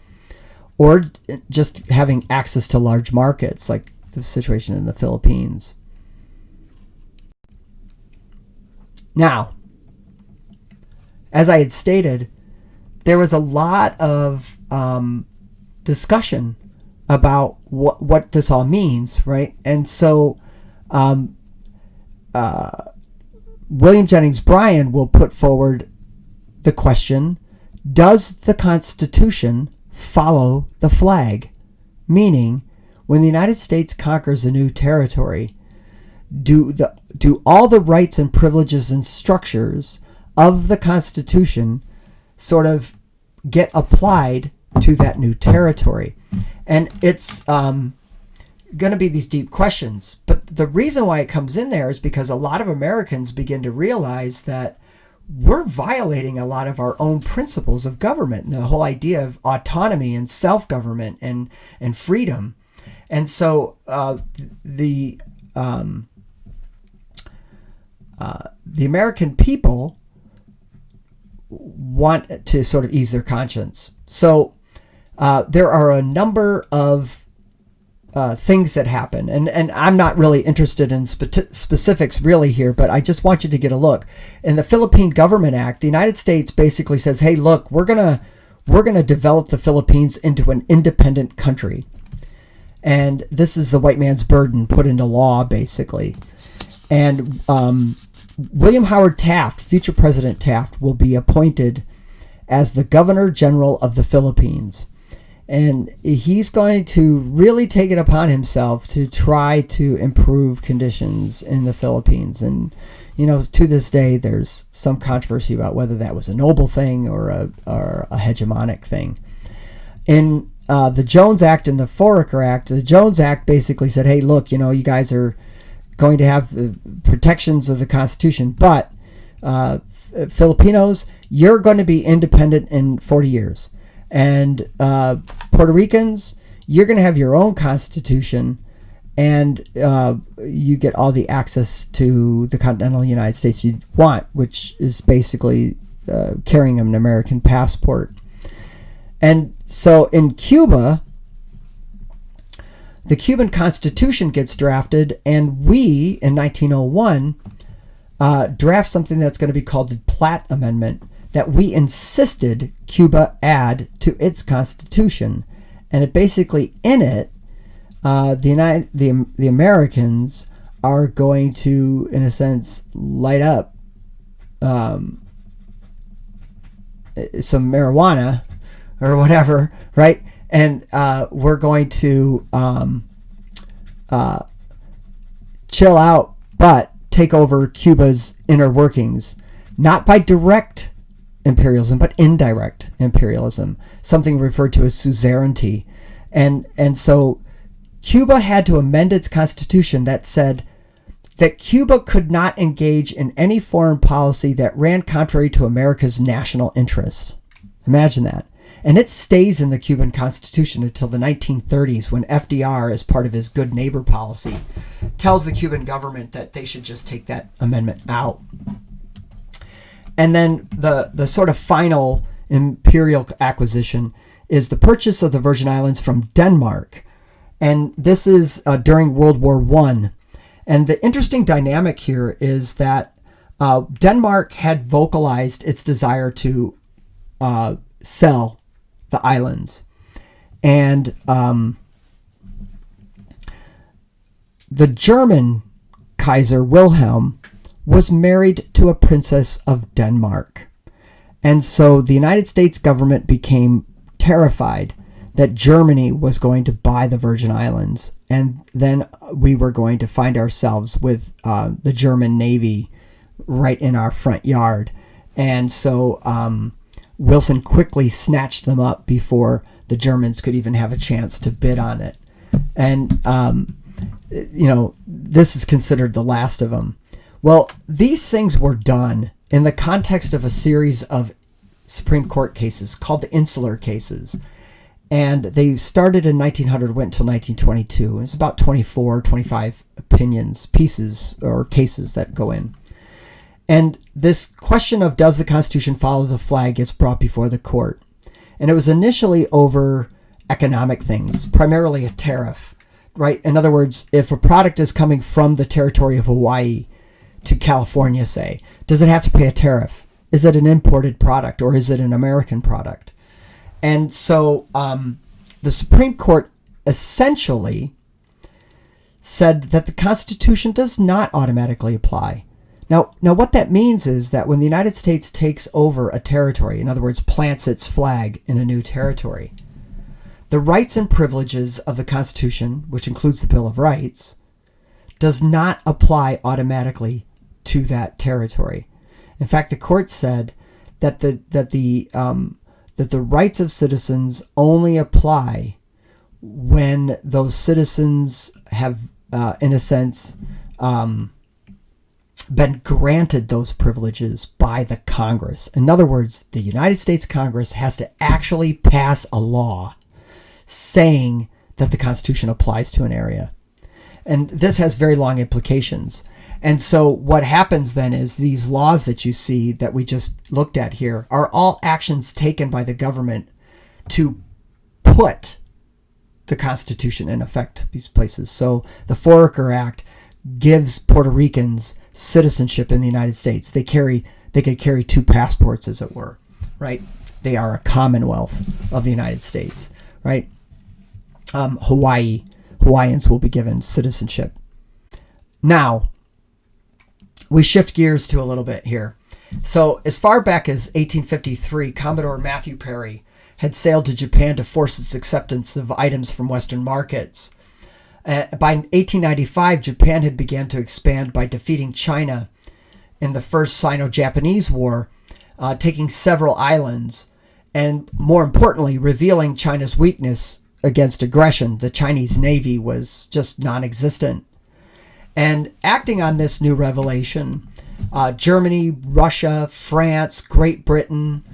or just having access to large markets like the situation in the Philippines. Now, as I had stated, there was a lot of discussion about what this all means, right? And so William Jennings Bryan will put forward the question, does the Constitution follow the flag? Meaning, when the United States conquers a new territory, do all the rights and privileges and structures of the Constitution sort of get applied to that new territory? And it's going to be these deep questions. But the reason why it comes in there is because a lot of Americans begin to realize that we're violating a lot of our own principles of government, and the whole idea of autonomy and self-government and freedom. And so the American people want to sort of ease their conscience. So there are a number of things that happen, and I'm not really interested in specifics really here, but I just want you to get a look. In the Philippine Government Act, the United States basically says, hey, look, we're gonna we're going to develop the Philippines into an independent country. And this is the white man's burden put into law, basically. And William Howard Taft, future President Taft, will be appointed as the Governor General of the Philippines. And he's going to really take it upon himself to try to improve conditions in the Philippines. And, you know, to this day, there's some controversy about whether that was a noble thing or a hegemonic thing. In the Jones Act and the Foraker Act, the Jones Act basically said, hey, look, you know, you guys are going to have the protections of the Constitution, but Filipinos, you're going to be independent in 40 years. And Puerto Ricans, you're going to have your own constitution, and you get all the access to the continental United States you want, which is basically carrying an American passport. And so in Cuba, the Cuban Constitution gets drafted, and we, in 1901, draft something that's going to be called the Platt Amendment, that we insisted Cuba add to its constitution. And it basically, in it, the Americans are going to, in a sense, light up some marijuana or whatever, right? And we're going to chill out, but take over Cuba's inner workings, not by direct imperialism, but indirect imperialism, something referred to as suzerainty. And so Cuba had to amend its constitution that said that Cuba could not engage in any foreign policy that ran contrary to America's national interest. Imagine that. And it stays in the Cuban Constitution until the 1930s, when FDR, as part of his good neighbor policy, tells the Cuban government that they should just take that amendment out. And then the sort of final imperial acquisition is the purchase of the Virgin Islands from Denmark. And this is during World War I. And the interesting dynamic here is that Denmark had vocalized its desire to sell the islands. And the German Kaiser Wilhelm was married to a princess of Denmark. And so the United States government became terrified that Germany was going to buy the Virgin Islands. And then we were going to find ourselves with the German Navy right in our front yard. And so Wilson quickly snatched them up before the Germans could even have a chance to bid on it. And, you know, this is considered the last of them. Well, these things were done in the context of a series of Supreme Court cases called the Insular cases. And they started in 1900, went until 1922. It's about 24, 25 opinions, pieces, or cases that go in. And this question of does the Constitution follow the flag gets brought before the court. And it was initially over economic things, primarily a tariff, right? In other words, if a product is coming from the territory of Hawaii to California, say, does it have to pay a tariff? Is it an imported product or is it an American product? And so the Supreme Court essentially said that the Constitution does not automatically apply. Now, what that means is that when the United States takes over a territory, in other words, plants its flag in a new territory, the rights and privileges of the Constitution, which includes the Bill of Rights, does not apply automatically to that territory. In fact, the court said that the rights of citizens only apply when those citizens have, in a sense, been granted those privileges by the Congress. In other words, the United States Congress has to actually pass a law saying that the Constitution applies to an area. And this has very long implications. And so what happens then is these laws that you see that we just looked at here are all actions taken by the government to put the Constitution in effect these places. So the Foraker Act gives Puerto Ricans citizenship in the United States. They could carry two passports, as it were, right? they are a commonwealth of the United States, right? Hawaiians will be given citizenship. Now, we shift gears to a little bit here. So as far back as 1853, Commodore Matthew Perry had sailed to Japan to force its acceptance of items from Western markets. By 1895, Japan had begun to expand by defeating China in the First Sino-Japanese War, taking several islands, and more importantly, revealing China's weakness against aggression. The Chinese Navy was just non-existent. And acting on this new revelation, Germany, Russia, France, Great Britain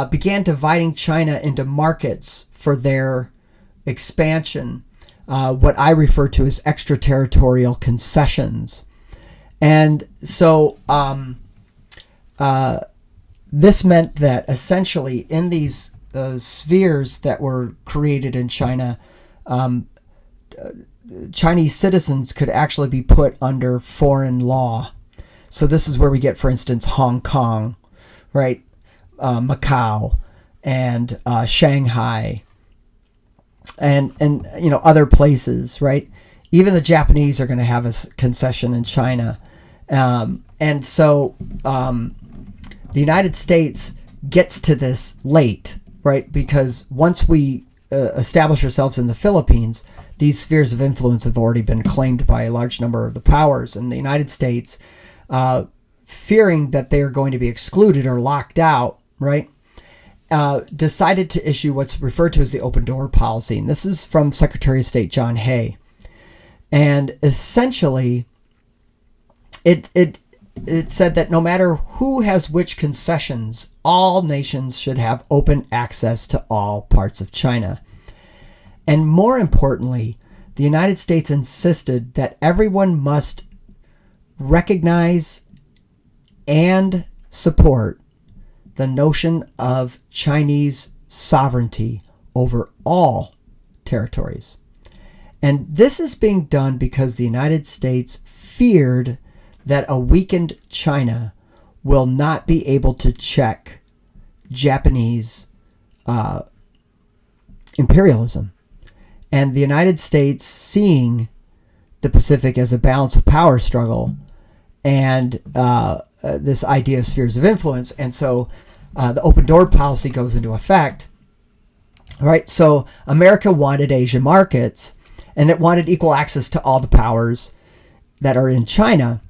began dividing China into markets for their expansion, what I refer to as extraterritorial concessions. And so this meant that essentially in these spheres that were created in China, Chinese citizens could actually be put under foreign law. So this is where we get, for instance, Hong Kong, right? Macau and Shanghai and other places, right? Even the Japanese are going to have a concession in China. And so the United States gets to this late, right? Because once we establish ourselves in the Philippines, these spheres of influence have already been claimed by a large number of the powers. And the United States, fearing that they are going to be excluded or locked out, right, decided to issue what's referred to as the open door policy. And this is from Secretary of State John Hay. And essentially, it said that no matter who has which concessions, all nations should have open access to all parts of China. And more importantly, the United States insisted that everyone must recognize and support the notion of Chinese sovereignty over all territories. And this is being done because the United States feared that a weakened China will not be able to check Japanese imperialism. And the United States, seeing the Pacific as a balance of power struggle and this idea of spheres of influence, and so the open door policy goes into effect. Right? So America wanted Asia markets, and it wanted equal access to all the powers that are in China.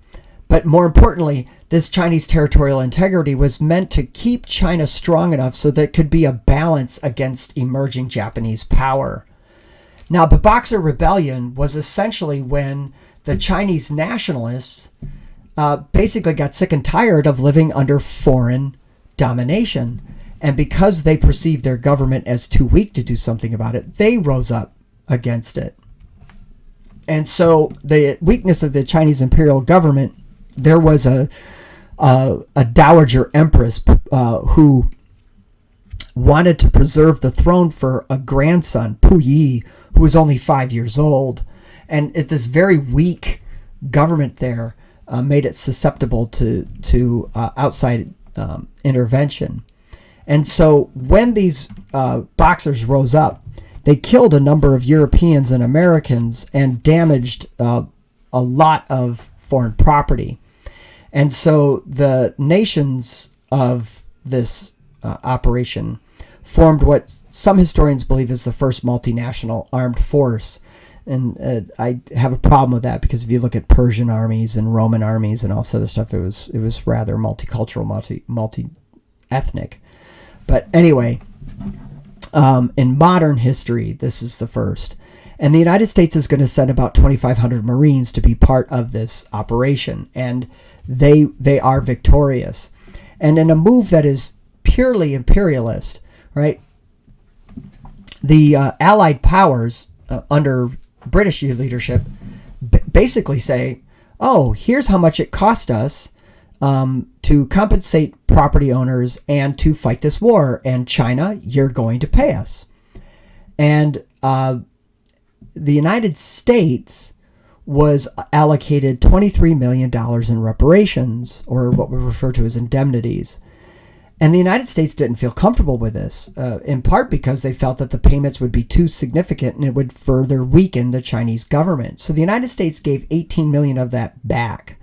But more importantly, this Chinese territorial integrity was meant to keep China strong enough so that it could be a balance against emerging Japanese power. Now, the Boxer Rebellion was essentially when the Chinese nationalists basically got sick and tired of living under foreign domination. And because they perceived their government as too weak to do something about it, they rose up against it. And so the weakness of the Chinese imperial government, there was a dowager empress who wanted to preserve the throne for a grandson, Puyi, who was only 5 years old. And this very weak government there made it susceptible to outside intervention. And so when these Boxers rose up, they killed a number of Europeans and Americans and damaged a lot of foreign property. And so the nations of this operation formed what some historians believe is the first multinational armed force. And I have a problem with that because if you look at Persian armies and Roman armies and all this other stuff, it was rather multicultural, multi-ethnic. But anyway, in modern history, this is the first. And the United States is going to send about 2,500 Marines to be part of this operation. And they are victorious. And in a move that is purely imperialist, right, the Allied powers under British leadership basically say, oh, here's how much it cost us to compensate property owners and to fight this war. And China, you're going to pay us. And the United States was allocated $23 million in reparations, or what we refer to as indemnities. And the United States didn't feel comfortable with this, in part because they felt that the payments would be too significant and it would further weaken the Chinese government. So the United States gave 18 million of that back.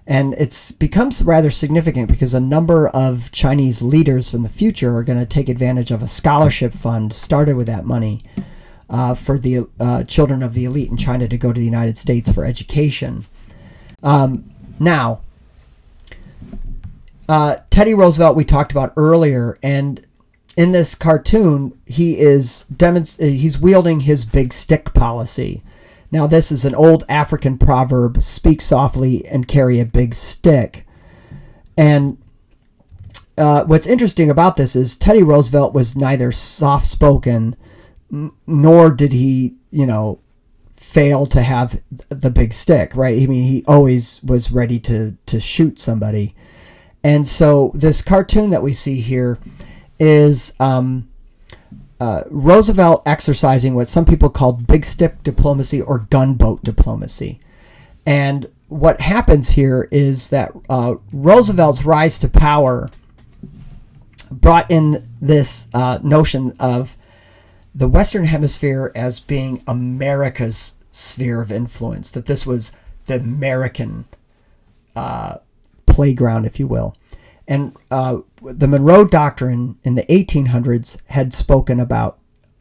And it's becomes rather significant because a number of Chinese leaders from the future are going to take advantage of a scholarship fund started with that money for the children of the elite in China to go to the United States for education. Now, Teddy Roosevelt we talked about earlier, and in this cartoon he's wielding his big stick policy. Now this is an old African proverb: speak softly and carry a big stick. And what's interesting about this is Teddy Roosevelt was neither soft-spoken nor did he, fail to have the big stick, right? I mean, he always was ready to shoot somebody. And so this cartoon that we see here is Roosevelt exercising what some people called big stick diplomacy or gunboat diplomacy. And what happens here is that Roosevelt's rise to power brought in this notion of the Western Hemisphere as being America's sphere of influence, that this was the American playground, if you will. And the Monroe Doctrine in the 1800s had spoken about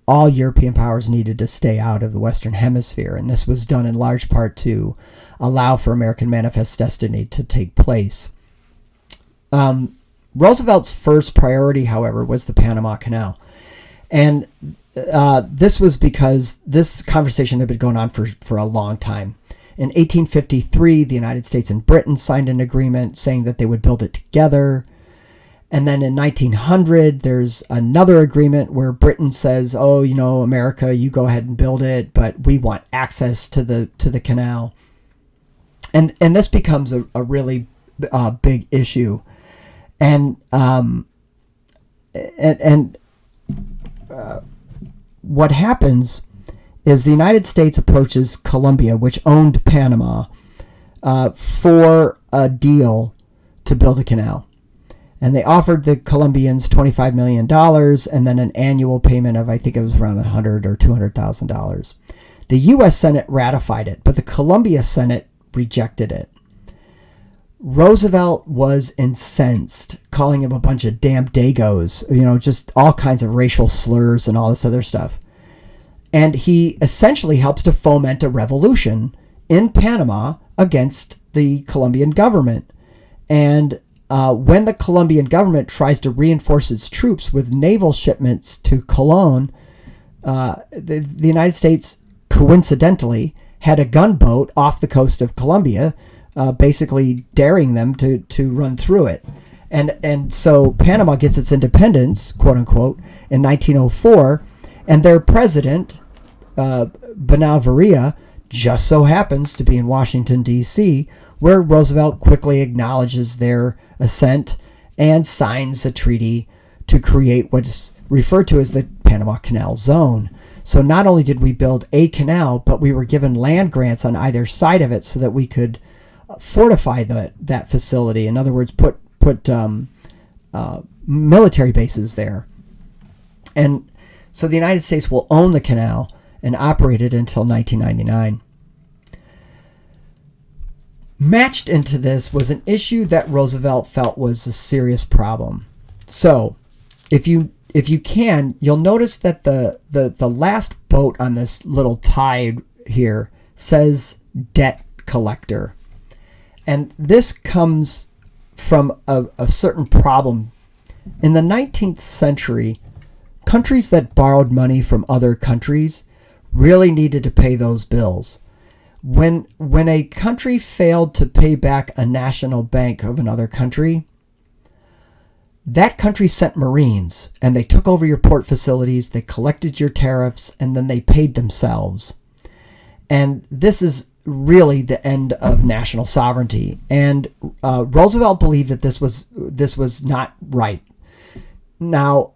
all European powers needed to stay out of the Western Hemisphere, and this was done in large part to allow for American Manifest Destiny to take place. Roosevelt's first priority, however, was the Panama Canal. And this was because this conversation had been going on for a long time. In 1853, the United States and Britain signed an agreement saying that they would build it together. And then in 1900, there's another agreement where Britain says, oh, America, you go ahead and build it, but we want access to the canal. And this becomes a really big issue. And what happens is the United States approaches Colombia, which owned Panama, for a deal to build a canal. And they offered the Colombians $25 million and then an annual payment of, I think it was around $100,000 or $200,000. The U.S. Senate ratified it, but the Colombia Senate rejected it. Roosevelt was incensed, calling him a bunch of damn dagos, just all kinds of racial slurs and all this other stuff. And he essentially helps to foment a revolution in Panama against the Colombian government. And when the Colombian government tries to reinforce its troops with naval shipments to Colón, the United States coincidentally had a gunboat off the coast of Colombia, basically daring them to run through it. And so Panama gets its independence, quote unquote, in 1904, and their president, Benavides, just so happens to be in Washington, D.C., where Roosevelt quickly acknowledges their assent and signs a treaty to create what's referred to as the Panama Canal Zone. So not only did we build a canal, but we were given land grants on either side of it so that we could fortify that facility. In other words, put military bases there. And so the United States will own the canal and operate it until 1999. Matched into this was an issue that Roosevelt felt was a serious problem. So, if you can, you'll notice that the last boat on this little tide here says debt collector. And this comes from a certain problem. In the 19th century, countries that borrowed money from other countries really needed to pay those bills. When a country failed to pay back a national bank of another country, that country sent Marines, and they took over your port facilities, they collected your tariffs, and then they paid themselves. And this is really the end of national sovereignty. And Roosevelt believed that this was not right. Now,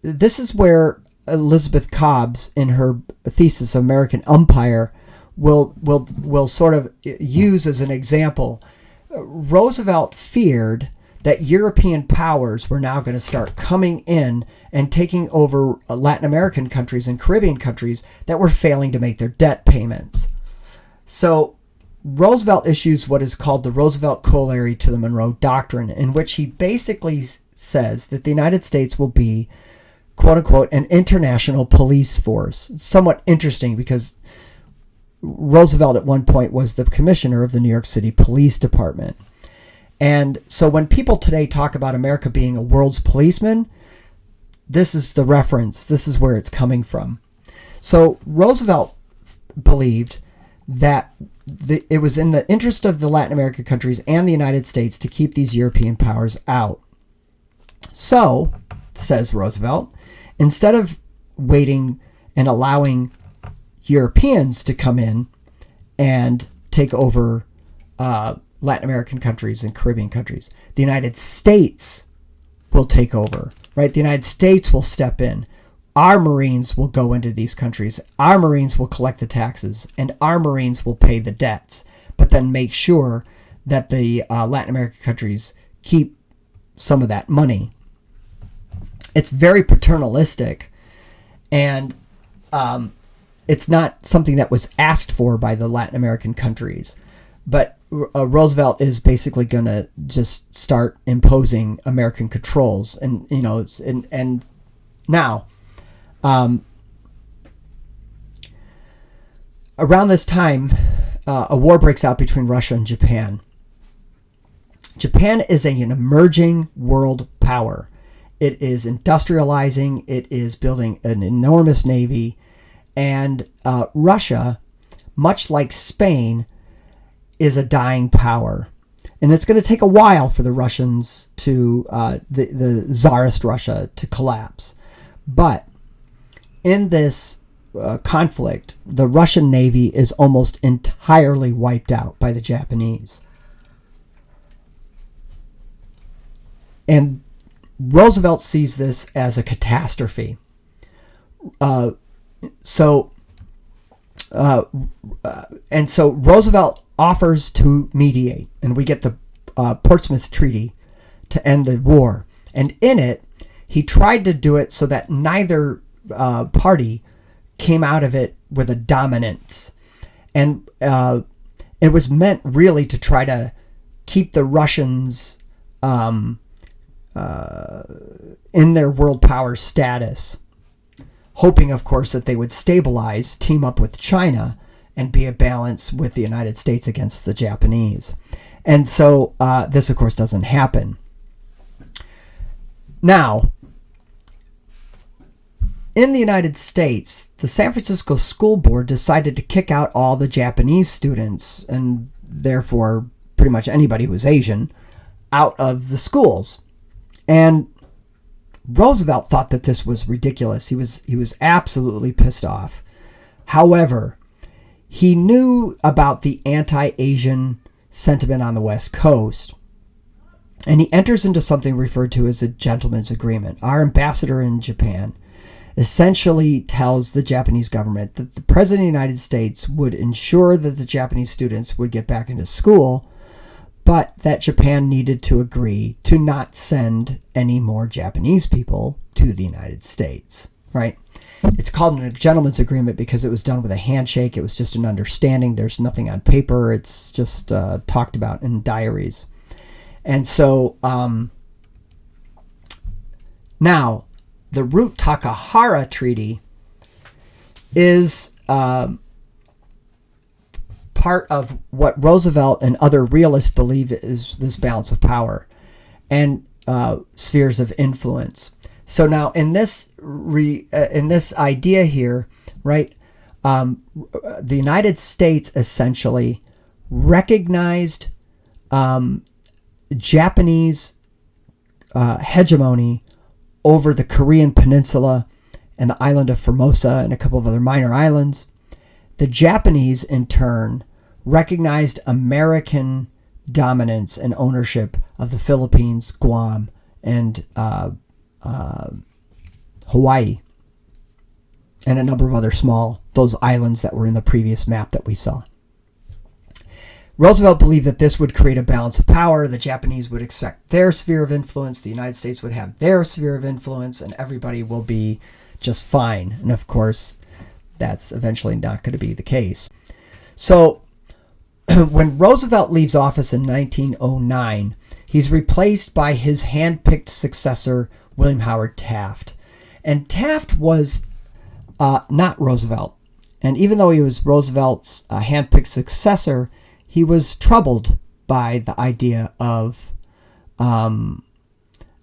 this is where Elizabeth Cobbs, in her thesis American Empire, will sort of use as an example. Roosevelt feared that European powers were now going to start coming in and taking over Latin American countries and Caribbean countries that were failing to make their debt payments. So Roosevelt issues what is called the Roosevelt Corollary to the Monroe Doctrine, in which he basically says that the United States will be, quote unquote, an international police force. It's somewhat interesting because Roosevelt at one point was the commissioner of the New York City Police Department. And so when people today talk about America being a world's policeman, this is the reference. This is where it's coming from. So Roosevelt believed that it was in the interest of the Latin American countries and the United States to keep these European powers out. So, says Roosevelt, instead of waiting and allowing Europeans to come in and take over Latin American countries and Caribbean countries, the United States will take over, right? The United States will step in. Our Marines will go into these countries. Our Marines will collect the taxes, and our Marines will pay the debts, but then make sure that the Latin American countries keep some of that money. It's very paternalistic, and it's not something that was asked for by the Latin American countries. But Roosevelt is basically going to just start imposing American controls, and and now. Around this time, a war breaks out between Russia and Japan. Japan is an emerging world power. It is industrializing. It is building an enormous navy. And Russia, much like Spain, is a dying power. And it's going to take a while for the Russians to, the Tsarist Russia to collapse. But in this conflict, the Russian Navy is almost entirely wiped out by the Japanese. And Roosevelt sees this as a catastrophe. And so Roosevelt offers to mediate, and we get the Portsmouth Treaty to end the war. And in it, he tried to do it so that neither party came out of it with a dominance. And it was meant really to try to keep the Russians in their world power status, hoping, of course, that they would stabilize, team up with China, and be a balance with the United States against the Japanese. And so this, of course, doesn't happen. Now, in the United States, the San Francisco School Board decided to kick out all the Japanese students, and therefore pretty much anybody who was Asian, out of the schools. And Roosevelt thought that this was ridiculous. He was absolutely pissed off. However, he knew about the anti-Asian sentiment on the West Coast, and he enters into something referred to as a gentleman's agreement. Our ambassador in Japan essentially tells the Japanese government that the President of the United States would ensure that the Japanese students would get back into school, but that Japan needed to agree to not send any more Japanese people to the United States, right? It's called a gentleman's agreement because it was done with a handshake. It was just an understanding. There's nothing on paper. It's just talked about in diaries. And so now the Root-Takahara Treaty is part of what Roosevelt and other realists believe is this balance of power and spheres of influence. So now in this idea here, right, the United States essentially recognized Japanese hegemony over the Korean Peninsula and the island of Formosa and a couple of other minor islands. The Japanese, in turn, recognized American dominance and ownership of the Philippines, Guam, and Hawaii, and a number of other those islands that were in the previous map that we saw. Roosevelt believed that this would create a balance of power. The Japanese would accept their sphere of influence. The United States would have their sphere of influence, and everybody will be just fine. And of course, that's eventually not going to be the case. So when Roosevelt leaves office in 1909, he's replaced by his hand-picked successor, William Howard Taft. And Taft was not Roosevelt. And even though he was Roosevelt's hand-picked successor, he was troubled by the idea of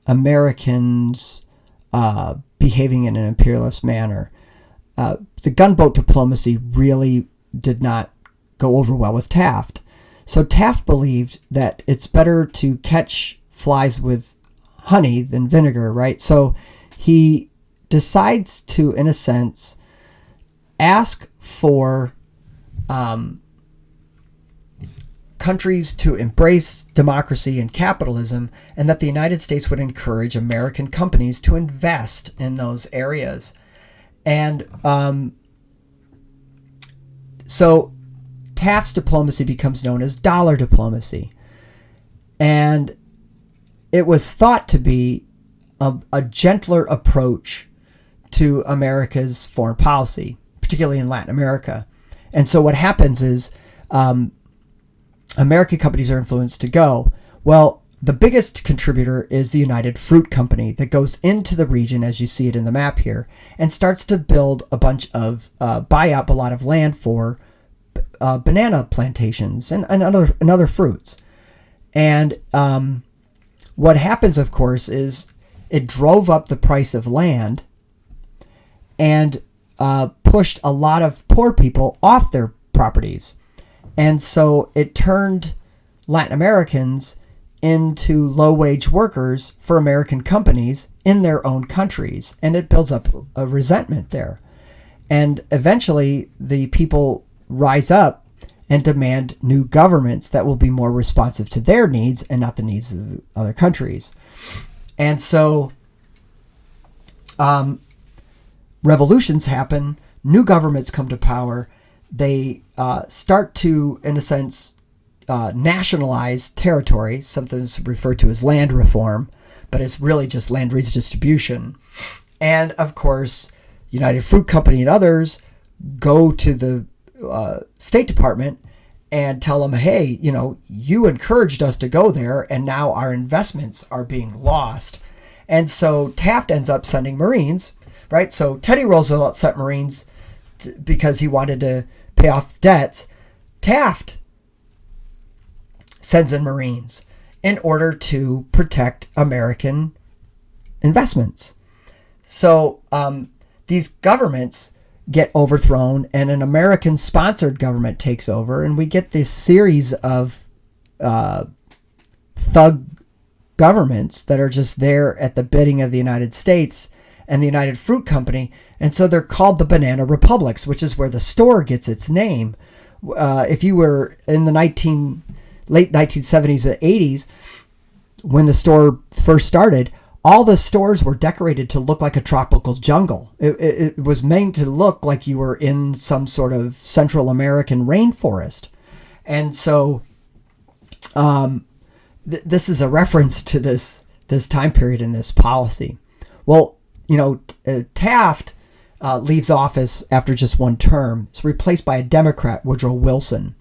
Americans behaving in an imperialist manner. The gunboat diplomacy really did not go over well with Taft. So Taft believed that it's better to catch flies with honey than vinegar, right? So he decides to, in a sense, ask for countries to embrace democracy and capitalism, and that the United States would encourage American companies to invest in those areas. And so Taft's diplomacy becomes known as dollar diplomacy. And it was thought to be a gentler approach to America's foreign policy, particularly in Latin America. And so what happens is American companies are influenced to go. Well, the biggest contributor is the United Fruit Company that goes into the region, as you see it in the map here, and starts to build a bunch of, buy up a lot of land for banana plantations and other fruits. And what happens, of course, is it drove up the price of land and pushed a lot of poor people off their properties. And so it turned Latin Americans into low-wage workers for American companies in their own countries. And it builds up a resentment there. And eventually the people rise up and demand new governments that will be more responsive to their needs and not the needs of the other countries. And so revolutions happen, new governments come to power, they start to, in a sense, nationalize territory, something that's referred to as land reform, but it's really just land redistribution. And of course, United Fruit Company and others go to the State Department and tell them, hey, you encouraged us to go there, and now our investments are being lost. And so Taft ends up sending Marines, right? So Teddy Roosevelt sent Marines because he wanted to pay off debts. Taft sends in Marines in order to protect American investments. So these governments get overthrown and an American-sponsored government takes over, and we get this series of thug governments that are just there at the bidding of the United States and the United Fruit Company, and so they're called the Banana Republics, which is where the store gets its name. If you were in the late 1970s and 80s, when the store first started, all the stores were decorated to look like a tropical jungle. It was meant to look like you were in some sort of Central American rainforest. And so this is a reference to this time period and this policy. Well, Taft leaves office after just one term. It's replaced by a Democrat, Woodrow Wilson.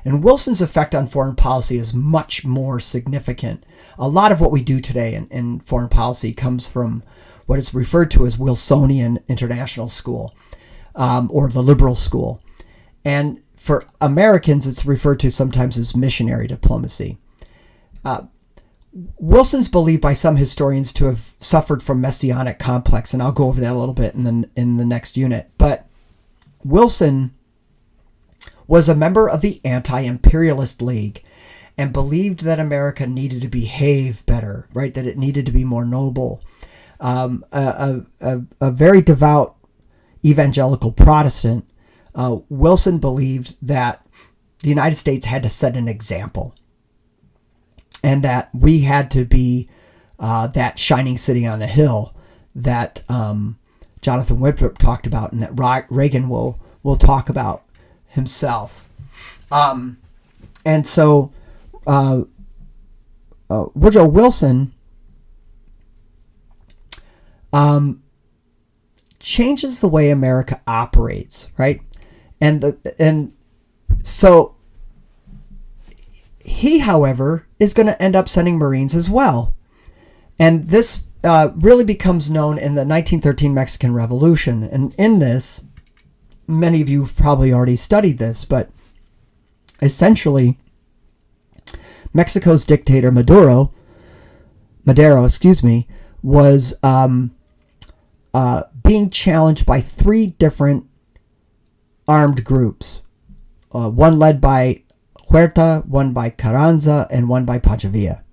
And Wilson's effect on foreign policy is much more significant. A lot of what we do today in foreign policy comes from what is referred to as Wilsonian International School, or the liberal school. And for Americans, it's referred to sometimes as missionary diplomacy. Wilson's believed by some historians to have suffered from messianic complex, and I'll go over that a little bit in the next unit. But Wilson was a member of the Anti-Imperialist League and believed that America needed to behave better, right? That it needed to be more noble. A very devout evangelical Protestant, Wilson believed that the United States had to set an example, and that we had to be that shining city on a hill that Jonathan Winthrop talked about, and that Reagan will talk about himself. And so Woodrow Wilson changes the way America operates, right? And so he, however, is going to end up sending Marines as well. And this really becomes known in the 1913 Mexican Revolution. And in this, many of you have probably already studied this, but essentially, Mexico's dictator Madero, was being challenged by three different armed groups. One led by Huerta, one by Carranza, and one by Pancho Villa.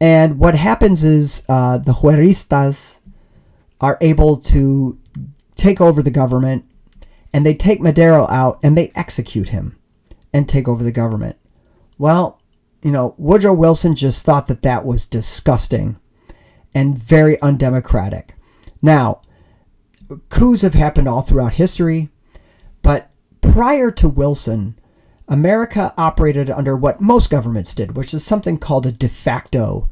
And what happens is the Hueristas are able to take over the government, and they take Madero out and they execute him and take over the government. Well, Woodrow Wilson just thought that was disgusting and very undemocratic. Now, coups have happened all throughout history, but prior to Wilson, America operated under what most governments did, which is something called a de facto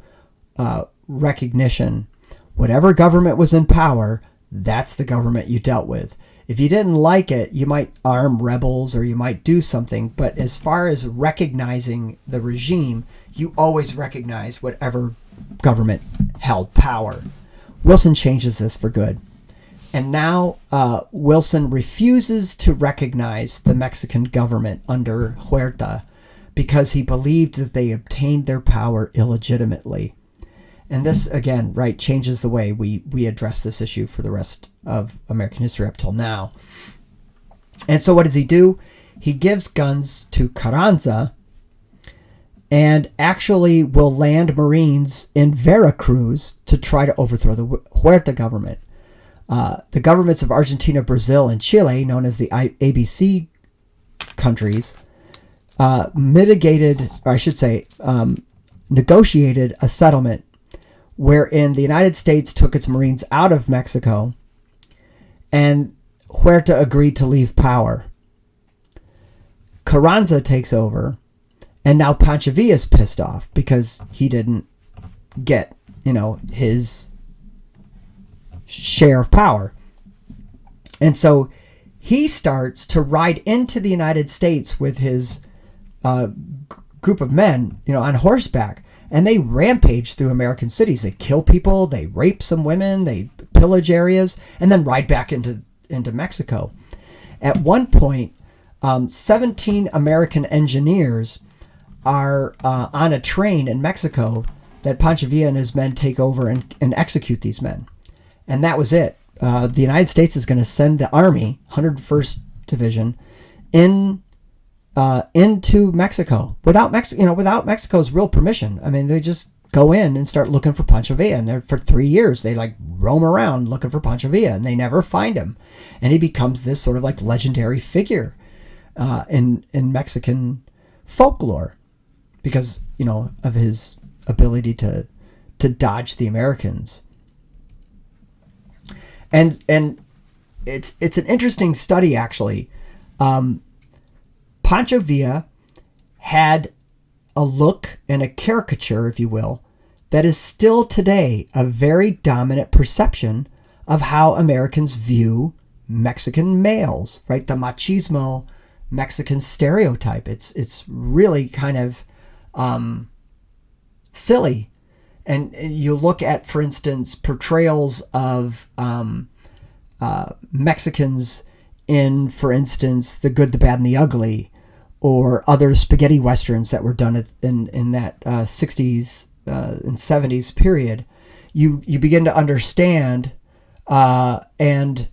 recognition. Whatever government was in power, that's the government you dealt with. If you didn't like it, you might arm rebels or you might do something. But as far as recognizing the regime, you always recognize whatever government held power. Wilson changes this for good. And now Wilson refuses to recognize the Mexican government under Huerta because he believed that they obtained their power illegitimately. And this, again, right, changes the way we address this issue for the rest of American history up till now. And so what does he do? He gives guns to Carranza and actually will land Marines in Veracruz to try to overthrow the Huerta government. The governments of Argentina, Brazil, and Chile, known as the ABC countries, negotiated a settlement wherein the United States took its Marines out of Mexico and Huerta agreed to leave power. Carranza takes over, and now Pancho Villa is pissed off because he didn't get, his share of power. And so he starts to ride into the United States with his group of men, on horseback. And they rampage through American cities. They kill people, they rape some women, they pillage areas, and then ride back into Mexico. At one point, 17 American engineers are on a train in Mexico that Pancho Villa and his men take over and execute these men. And that was it. The United States is going to send the Army, 101st Division, into Mexico without Mexico's real permission. I mean, they just go in and start looking for Pancho Villa, and they're for 3 years they roam around looking for Pancho Villa, and they never find him, and he becomes this sort of legendary figure in Mexican folklore because of his ability to dodge the Americans. And it's an interesting study actually. Pancho Villa had a look and a caricature, if you will, that is still today a very dominant perception of how Americans view Mexican males, right? The machismo Mexican stereotype. It's really kind of silly. And you look at, for instance, portrayals of Mexicans in, for instance, The Good, the Bad, and the Ugly, or other spaghetti westerns that were done in that 60s and 70s period, you begin to understand and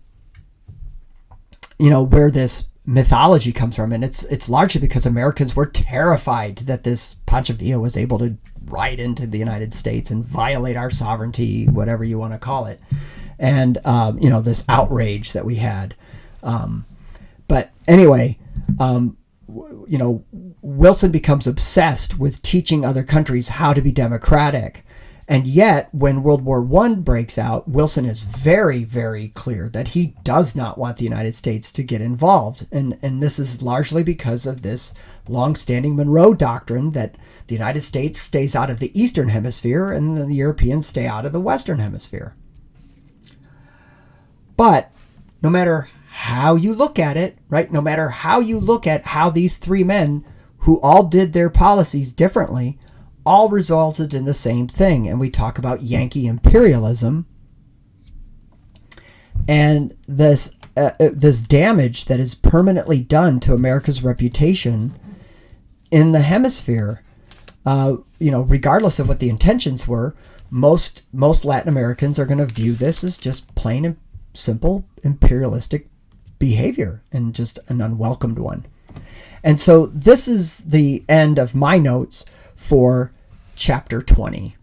where this mythology comes from. And it's largely because Americans were terrified that this Pancho Villa was able to ride into the United States and violate our sovereignty, whatever you want to call it. And, this outrage that we had. But anyway, Wilson becomes obsessed with teaching other countries how to be democratic. And yet, when World War I breaks out, Wilson is very, very clear that he does not want the United States to get involved. And this is largely because of this long-standing Monroe Doctrine that the United States stays out of the Eastern Hemisphere and the Europeans stay out of the Western Hemisphere. But no matter how you look at it, right? No matter how you look at how these three men, who all did their policies differently, all resulted in the same thing. And we talk about Yankee imperialism and this damage that is permanently done to America's reputation in the hemisphere. Regardless of what the intentions were, most Latin Americans are going to view this as just plain and simple imperialistic behavior, and just an unwelcomed one. And so this is the end of my notes for chapter 20.